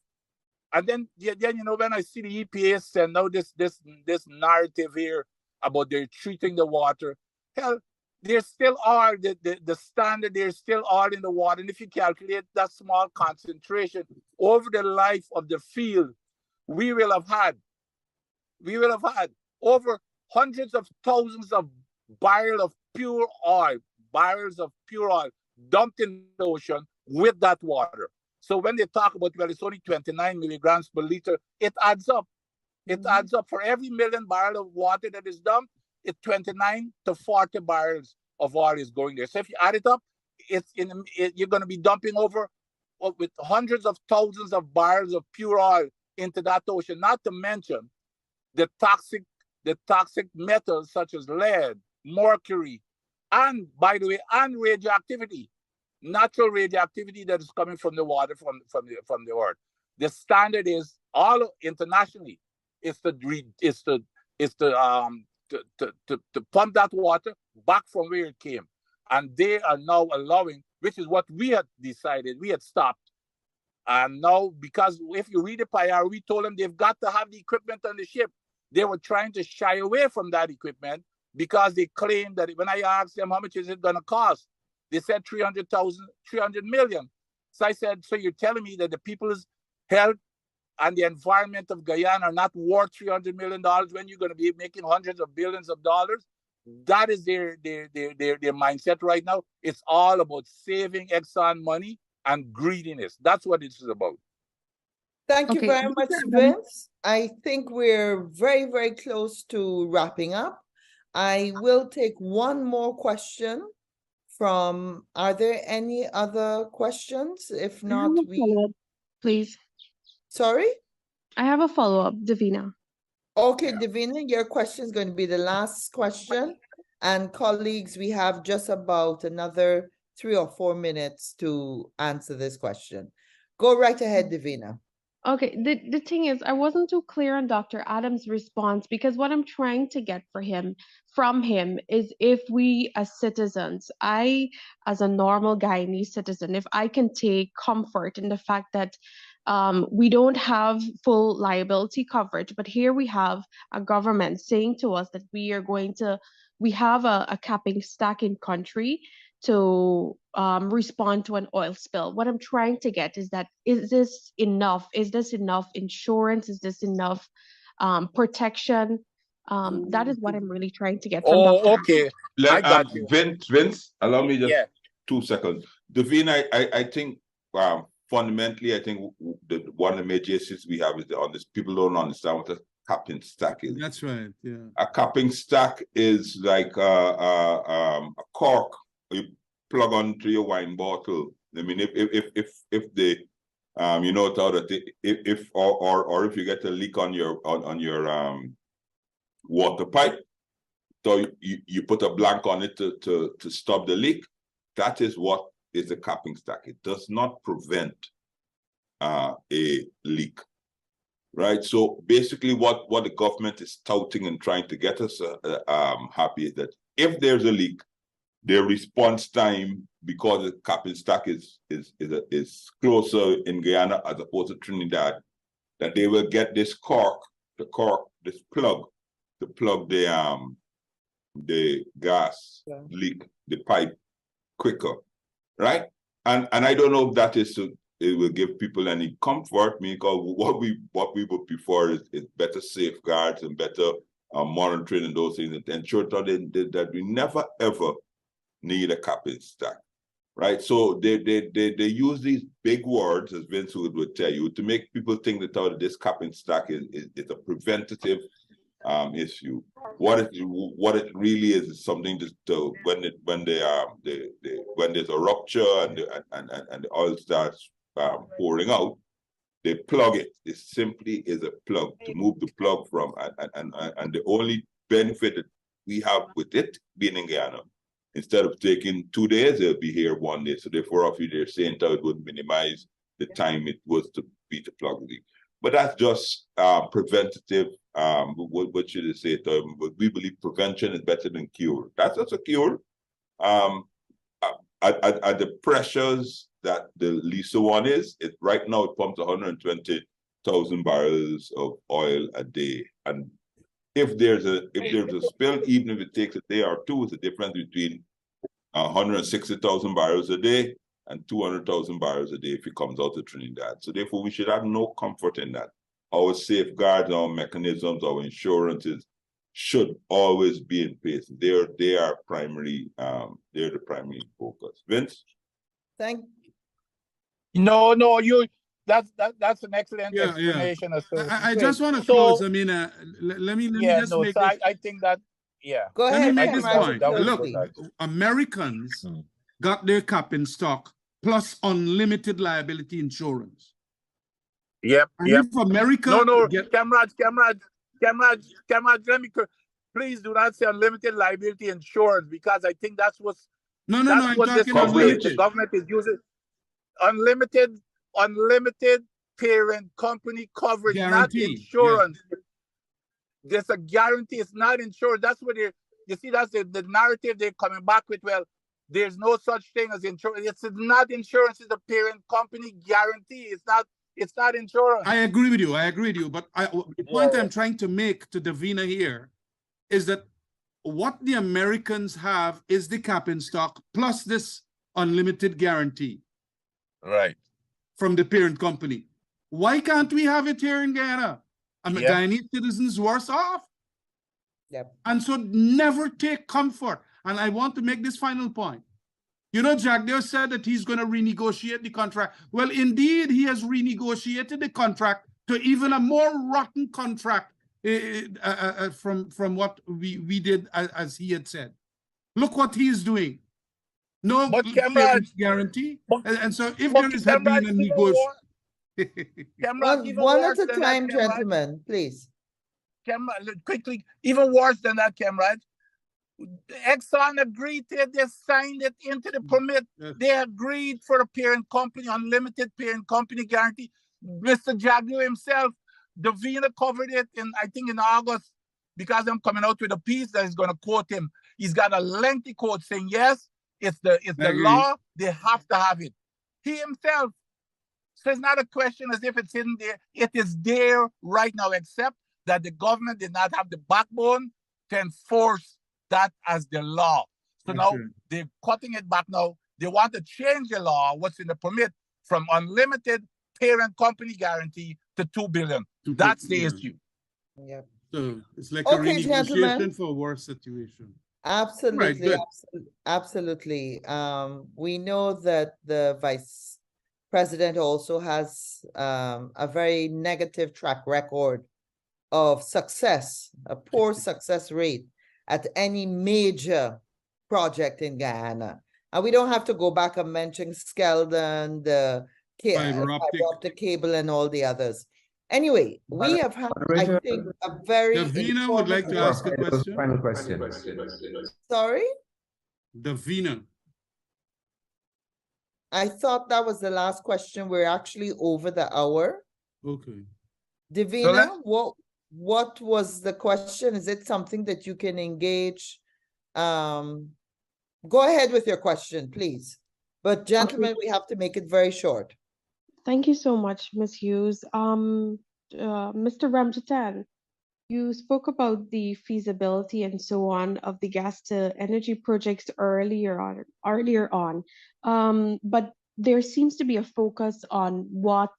and then when I see the EPA send out this narrative here about they're treating the water, hell, there still are the standard. They're still all in the water, and if you calculate that small concentration over the life of the field, we will have had over hundreds of thousands of barrels of pure oil dumped in the ocean with that water. So when they talk about, well, it's only 29 milligrams per liter, it adds up. It adds up. For every million barrel of water that is dumped, it's 29 to 40 barrels of oil is going there. So if you add it up, you're going to be dumping over with hundreds of thousands of barrels of pure oil into that ocean, not to mention the toxic metals such as lead, mercury, and, by the way, and radioactivity. Natural radioactivity that is coming from the water from the earth. The standard is all internationally is to pump that water back from where it came, and they are now allowing, which is what we had decided, we had stopped, and now because if you read the Payara, we told them they've got to have the equipment on the ship. They were trying to shy away from that equipment because they claimed that when I asked them how much is it going to cost, they said 300 million. So I said, so you're telling me that the people's health and the environment of Guyana are not worth $300 million when you're going to be making hundreds of billions of dollars? That is their mindset right now. It's all about saving Exxon money and greediness. That's what this is about. Thank you very much, Vince. I think we're very, very close to wrapping up. I will take one more question from, are there any other questions? If not, please. Sorry? I have a follow-up, Davina. Okay, Davina, your question is going to be the last question. And colleagues, we have just about another 3 or 4 minutes to answer this question. Go right ahead, Davina. Okay, the thing is, I wasn't too clear on Dr. Adams' response, because what I'm trying to get from him is, if we as citizens, I as a normal Guyanese citizen, if I can take comfort in the fact that we don't have full liability coverage, but here we have a government saying to us that we have a capping stack in country to respond to an oil spill. What I'm trying to get is that, is this enough? Is this enough insurance? Is this enough protection? That is what I'm really trying to get from Dr. Oh, okay. I got you. Vince, allow me just Yeah. 2 seconds. Davina, I think fundamentally, I think one of the major issues we have is on this, people don't understand what a capping stack is. That's right. Yeah. A capping stack is like a cork you plug onto your wine bottle. I mean, if the you know that if you get a leak on your water pipe, so you put a blank on it to stop the leak. That is what is a capping stack. It does not prevent a leak, right? So basically, what the government is touting and trying to get us happy is that if there's a leak, their response time, because the capping stack is closer in Guyana as opposed to Trinidad, that they will get this this plug to plug the gas leak, the pipe, quicker, right? And I don't know if that is it will give people any comfort, because what we would prefer is better safeguards and better monitoring and those things, and ensure that we never ever need a capping stack, right? So they use these big words, as Vince would tell you, to make people think that this capping stack is a preventative issue. What it really is something to when there's a rupture and the oil starts pouring out, they plug it. It simply is a plug, to move the plug from, and the only benefit that we have with it being in Guyana, instead of taking 2 days, it'll be here 1 day. So therefore, if they're saying that it would minimize the time it was to be to plug the leak. But that's just preventative. What should I say? But we believe prevention is better than cure. That's just a cure. At the pressures that the Lisa one is, right now it pumps 120,000 barrels of oil a day. And if there's a spill, even if it takes a day or two, it's the difference between 160,000 barrels a day and 200,000 barrels a day if it comes out of Trinidad. So therefore, we should have no comfort in that. Our safeguards, our mechanisms, our insurances should always be in place. They are primary. They're the primary focus. Vince? Thank. No, that's an excellent explanation. I just want to close. I mean, let me just make this. I think that, Go ahead. Let me make this point. Look, please. Americans got their capping stock plus unlimited liability insurance. Yep. If America Camarades, let me, please do not say unlimited liability insurance, because I think that's what's I'm talking unlimited. The government is using unlimited parent company coverage, guarantee, not insurance. Yeah. There's a guarantee, it's not insurance. That's what you see, that's the narrative they're coming back with. Well, there's no such thing as insurance. It's not insurance, it's a parent company guarantee. It's not insurance. I agree with you. But the point I'm trying to make to Davina here is that what the Americans have is the capping stock plus this unlimited guarantee. Right. From the parent company. Why can't we have it here in Guyana? And the Guyanese citizens worse off. Yep. And so never take comfort. And I want to make this final point. You know, Jack Dale said that he's going to renegotiate the contract. Well, indeed, he has renegotiated the contract to even a more rotten contract from what we did, as he had said. Look what he's doing. No guarantee. And so if there is had been a negotiation. One at a time, gentlemen, please. Quickly, even worse than that, Camarade. Exxon agreed to it, they signed it into the permit. Yes. They agreed for a parent company, unlimited parent company guarantee. Mr. Jagger himself, Davina covered it in, I think, in August, because I'm coming out with a piece that is going to quote him. He's got a lengthy quote saying, yes, it's the law, they have to have it. He himself says not a question as if it's in there. It is there right now, except that the government did not have the backbone to enforce that as the law. So now they're cutting it back now. They want to change the law, what's in the permit, from unlimited parent company guarantee to 2 billion. That's the issue. Yep. So it's like Okay, a gentlemen. renegotiation for a worse situation. Absolutely, Right, absolutely. We know that the vice president also has a very negative track record of success, a poor success rate at any major project in Guyana. And we don't have to go back and mention Skeldon, the fiber optic cable, and all the others. Anyway, we have had, I think, a very Davina would like to ask a question. Final question. Sorry? Davina. I thought that was the last question. We're actually over the hour. Okay. Davina, what was the question? Is it something that you can engage? Go ahead with your question, please. But gentlemen, we have to make it very short. Thank you so much, Ms. Hughes. Mr. Ramjatan, you spoke about the feasibility and so on of the gas to energy projects earlier on. But there seems to be a focus on what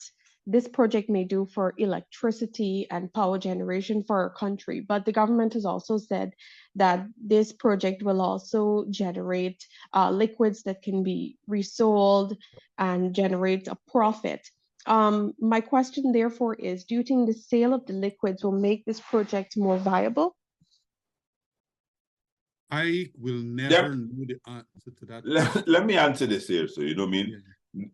this project may do for electricity and power generation for our country. But the government has also said that this project will also generate liquids that can be resold and generate a profit. My question therefore is, do you think the sale of the liquids will make this project more viable? I will never know the answer to that. Let me answer this here. So you know what I mean? Yeah.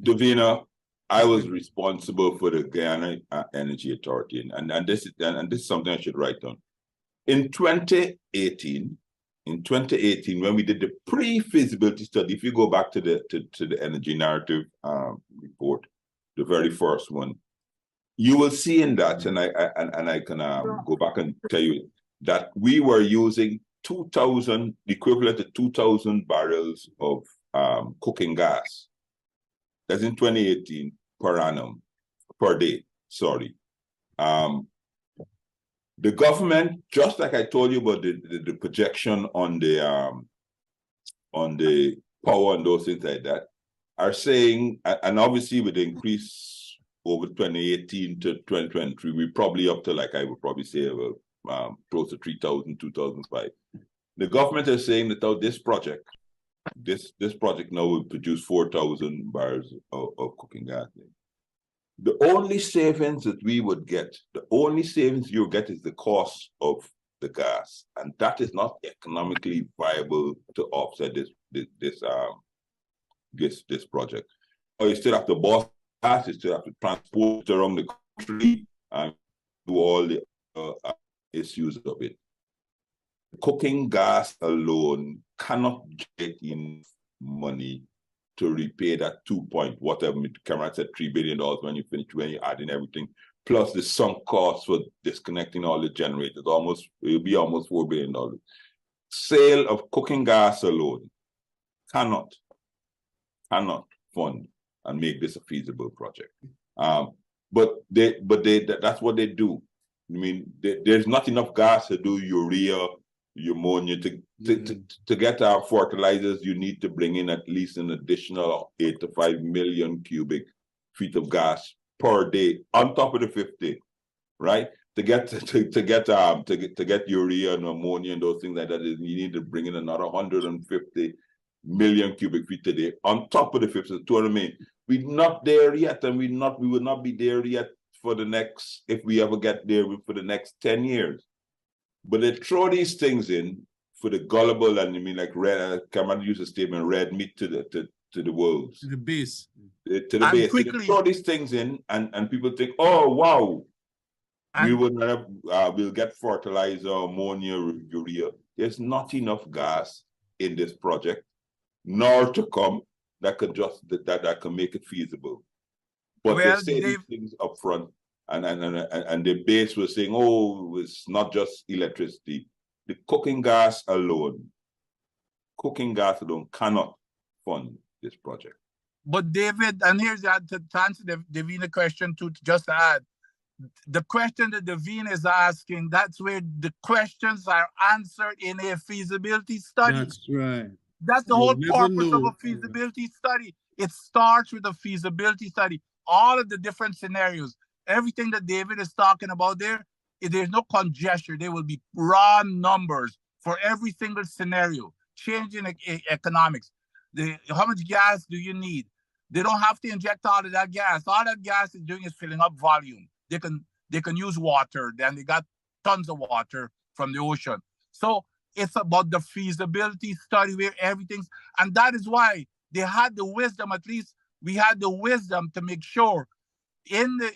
Davina, I was responsible for the Guyana Energy Authority, and this is something I should write down. In 2018, when we did the pre-feasibility study, if you go back to the energy narrative report, the very first one, you will see in that, and I can go back and tell you that we were using 2,000, equivalent to 2,000 barrels of cooking gas. That's in 2018 per day. Sorry. The government, just like I told you about the projection on the power and those things like that, are saying, and obviously with the increase over 2018 to 2023, we're probably up to, like I would probably say, close to 3,000, 2,005. The government is saying that this project now will produce 4,000 barrels of cooking gas. The only savings that we would get, the only savings you get is the cost of the gas, and that is not economically viable to offset this project. You still have to buy gas, you still have to transport it around the country, and do all the issues of it. Cooking gas alone cannot get enough money to repay that whatever Cameron said, $3 billion when you add in everything, plus the sunk cost for disconnecting all the generators, it'll be almost $4 billion. Sale of cooking gas alone cannot fund and make this a feasible project. But that's what they do. I mean, there's not enough gas to do urea, ammonia. To get our fertilizers, you need to bring in at least an additional 8 to 5 million cubic feet of gas per day on top of the 50, right? To get urea and ammonia and those things like that, you need to bring in another 150 million cubic feet a day on top of the 50. 200 million. We're not there yet, and we will not be there yet for the next, if we ever get there, for the next 10 years. But they throw these things in for the gullible, and I mean, like Cameron used a statement, red meat to the wolves. To the base. To the base. So they throw these things in, and people think, oh wow, we'll get fertilizer, ammonia, urea. there's not enough gas in this project, nor to come that can make it feasible. But Well, they say these things up front, and the base was saying, oh, it's not just electricity. The cooking gas alone cannot fund this project. But David, and here's that to answer the Davina question to just to add, the question that Davina is asking, that's where the questions are answered in a feasibility study. That's right. That's the whole purpose of a feasibility study. It starts with a feasibility study. All of the different scenarios, everything that David is talking about there's no conjecture. There will be raw numbers for every single scenario, changing economics. How much gas do you need? They don't have to inject all of that gas. All that gas is doing is filling up volume. They can use water. Then they got tons of water from the ocean. So it's about the feasibility study where everything's, and that is why they had the wisdom, at least we had the wisdom to make sure in the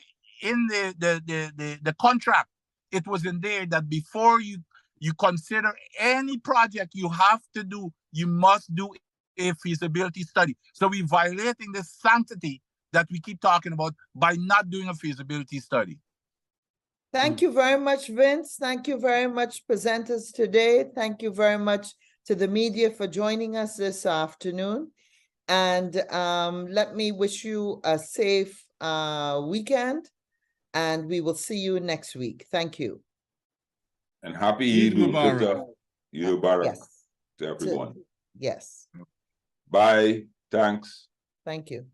contract, it was in there that before you consider any project you must do a feasibility study. So we're violating the sanctity that we keep talking about by not doing a feasibility study. Thank you very much, Vince. Thank you very much, presenters today. Thank you very much to the media for joining us this afternoon. And let me wish you a safe weekend, and we will see you next week. Thank you. And happy Eid al-Fitr, Eid al-Barak Yes. to everyone. Yes. Bye. Thanks. Thank you.